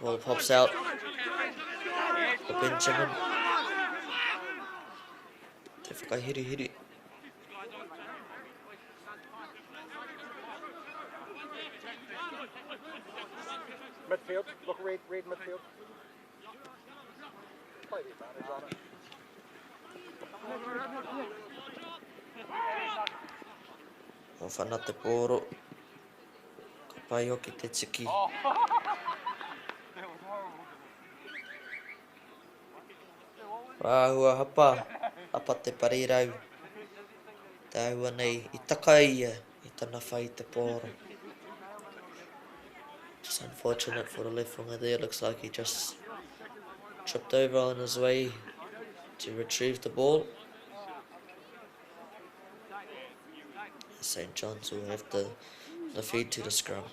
Speaker 1: Ball pops out for Benjamin. Te whakahiri.
Speaker 14: Midfield, look read midfield. Play the advantage on it.
Speaker 1: O whana te pōro. Ka pai hoki te tiki. Rāhua hapa te parirau. Te ahua nei, I taka ia, I tana whai te pōro. Just unfortunate for the left winger there, looks like he just tripped over on his way to retrieve the ball. St. John's will have the feed to the scrum.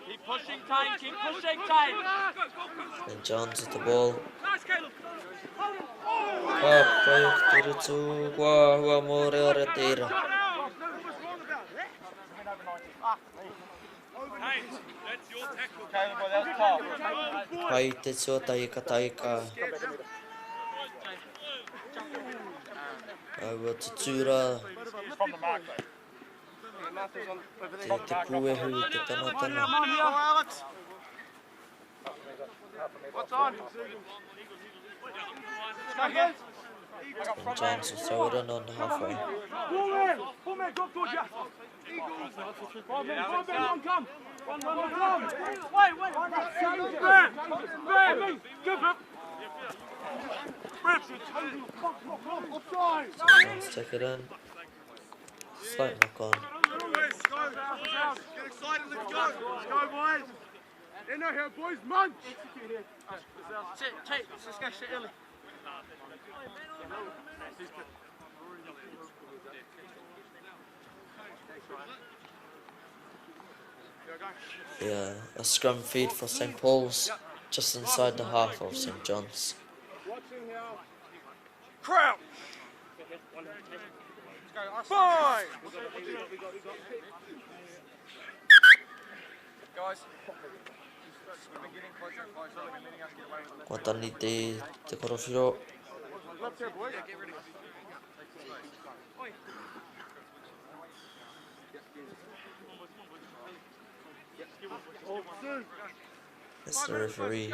Speaker 2: Keep pushing tight, keep pushing tight.
Speaker 1: St. John's with the ball. Pai o ki turu tū, hua mōre ora tēra. Pai te tū taika. Aua tutura. Te puehu, te tanatana.
Speaker 2: What's on?
Speaker 1: St. John's will throw it in on the halfway. Let's take it in. Slight knock on.
Speaker 2: Get excited, let's go. Let's go, boys. In here, boys, munch. Take, let's go shit early.
Speaker 1: Yeah, a scrum feed for St. Paul's, just inside the half of St. John's.
Speaker 2: Crouch. Five. Guys.
Speaker 1: Kua tani te korowhiro. As the referee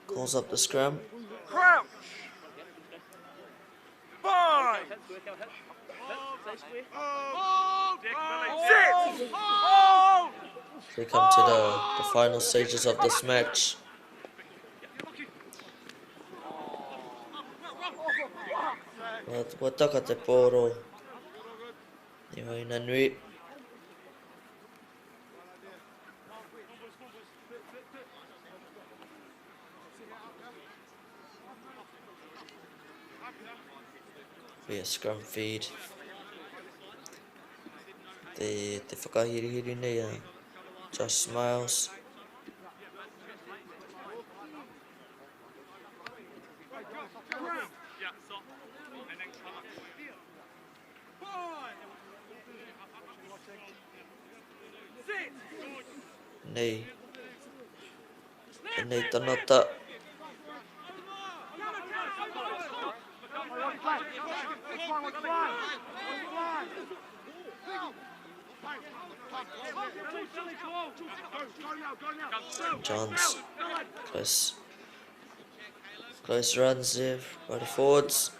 Speaker 1: calls up the scrum.
Speaker 2: Crouch. Five.
Speaker 1: We come to the final stages of this match. Wa taka te pōro. Ni hoina nui. Be a scrum feed. Te whakahirihiri nei a Josh Smiles. Nei. Nei tanata. St. John's. Close runs there by the forwards.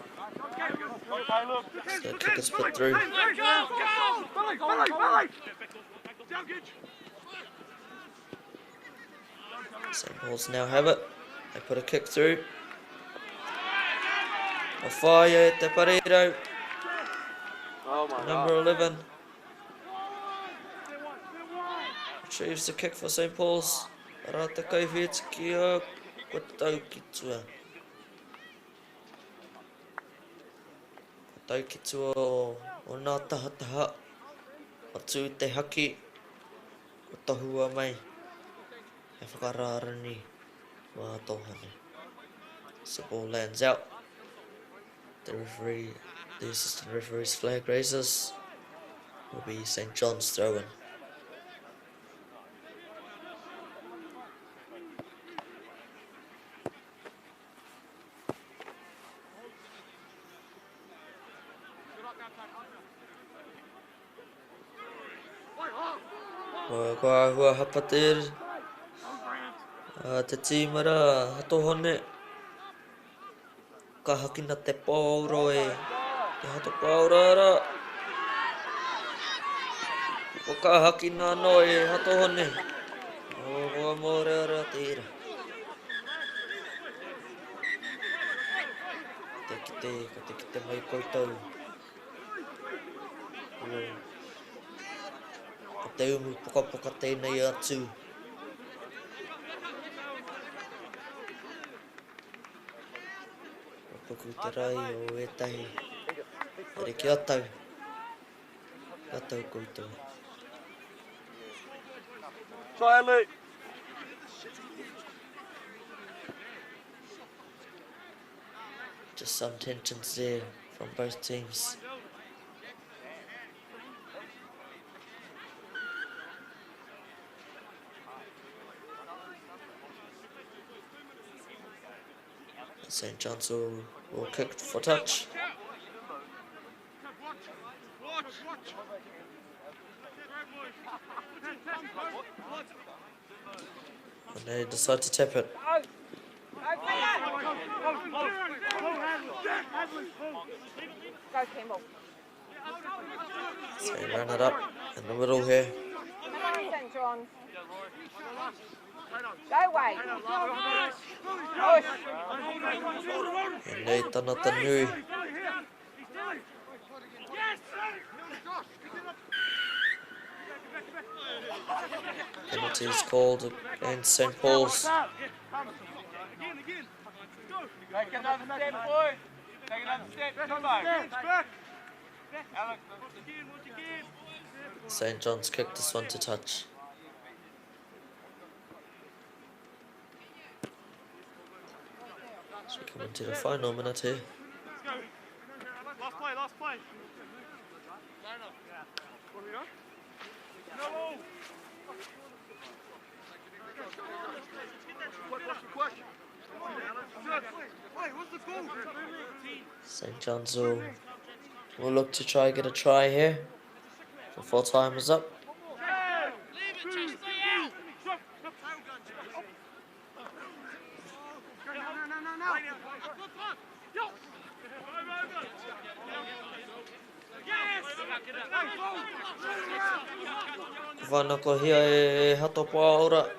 Speaker 1: So the kick is put through. St. Paul's now have it. They put a kick through. A fire at the Paredo. Number 11. Retrieves the kick for St. Paul's. Rata Kaivit Kia Kotau Kitua. Kotau Kitua o nā tahataha. Atu te haki. O tahua mai. E whakarārani. Wā tohane. So ball lands out. The referee, the assistant referee's flag raises. Will be St. John's throw-in. Kua hua hapatir. Te tīmara hato hone. Ka hakina te pāuro e. Te hato pāurara. O ka hakina no e hato hone. O hoa mōreara te ira. Te kite mai koutou. Te umu poka tēnei atu. Puku te rai o e tahi. Ere ki atau. Atau koutou.
Speaker 2: Try Luke.
Speaker 1: Just some tensions there from both teams. St. John's will kick for touch. And they decide to tap it. So they run it up in the middle here.
Speaker 15: Go away.
Speaker 1: And they tanata nui. Penalty is called against St. Paul's.
Speaker 2: Take another step, boy. Take another step. Come back.
Speaker 1: St. John's kicked this one to touch. So we come into the final minute here.
Speaker 2: Last play.
Speaker 1: St. John's will look to try and get a try here before time is up. Whanako hia e hato pāora.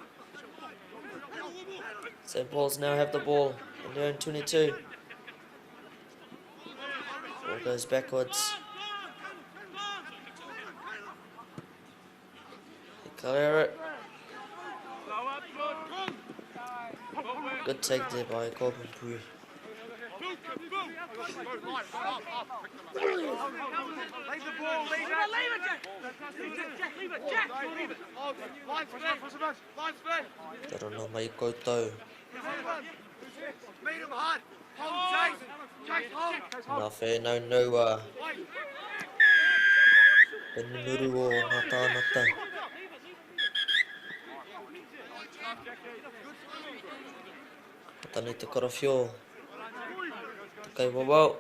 Speaker 1: St. Paul's now have the ball in their own 22. Ball goes backwards. They clear it. Good take there by Corbin Pui.
Speaker 2: Leave the ball, leave it, Jack. Line spin.
Speaker 1: Tero mai koutou.
Speaker 2: Meet him hard. Hold, Chase, hold.
Speaker 1: Nā whenau Penunuru o Matamata. Tani te korowhio. Te kai wawau.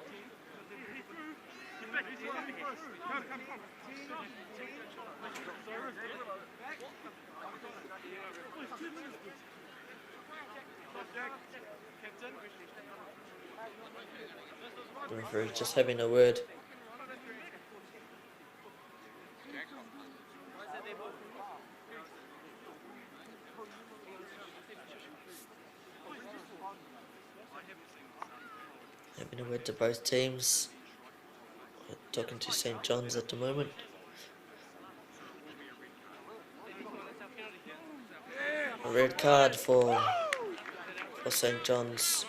Speaker 1: The referee just having a word. Having a word to both teams. We're talking to St. John's at the moment. A red card for St. John's.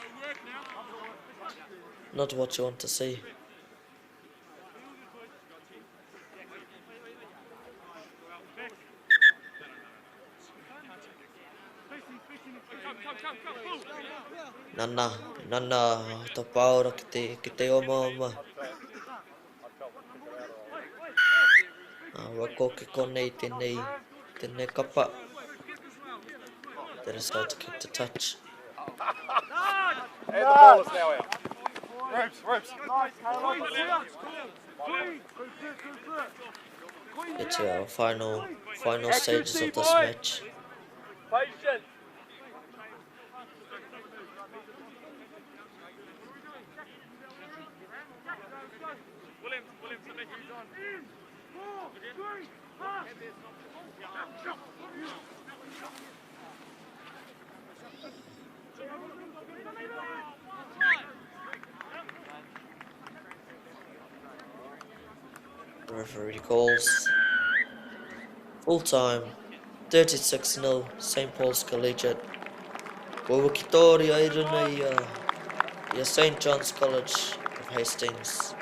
Speaker 1: Not what you want to see. Nana, to paura ki te oma. Wako ke konei tēnei kapa. They decide to kick the touch.
Speaker 14: And the ball is now out. Ropes.
Speaker 1: Get to our final stages of this match.
Speaker 2: Patient.
Speaker 1: The referee calls full time 36-0 St. Paul's Collegiate. Wawakitori airuna i St. John's College of Hastings.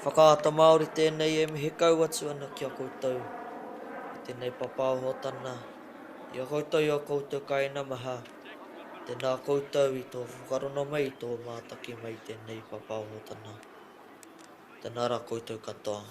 Speaker 1: Whakaata Māori tēnei me he kau atu ana ki a koutou. Tēnei papau hotana. I a koutou i a koutou kaina maha. Tēnā koutou i tō whakarono mai tō mātaki mai tēnei papau hotana. Tēnā rā koutou katoa.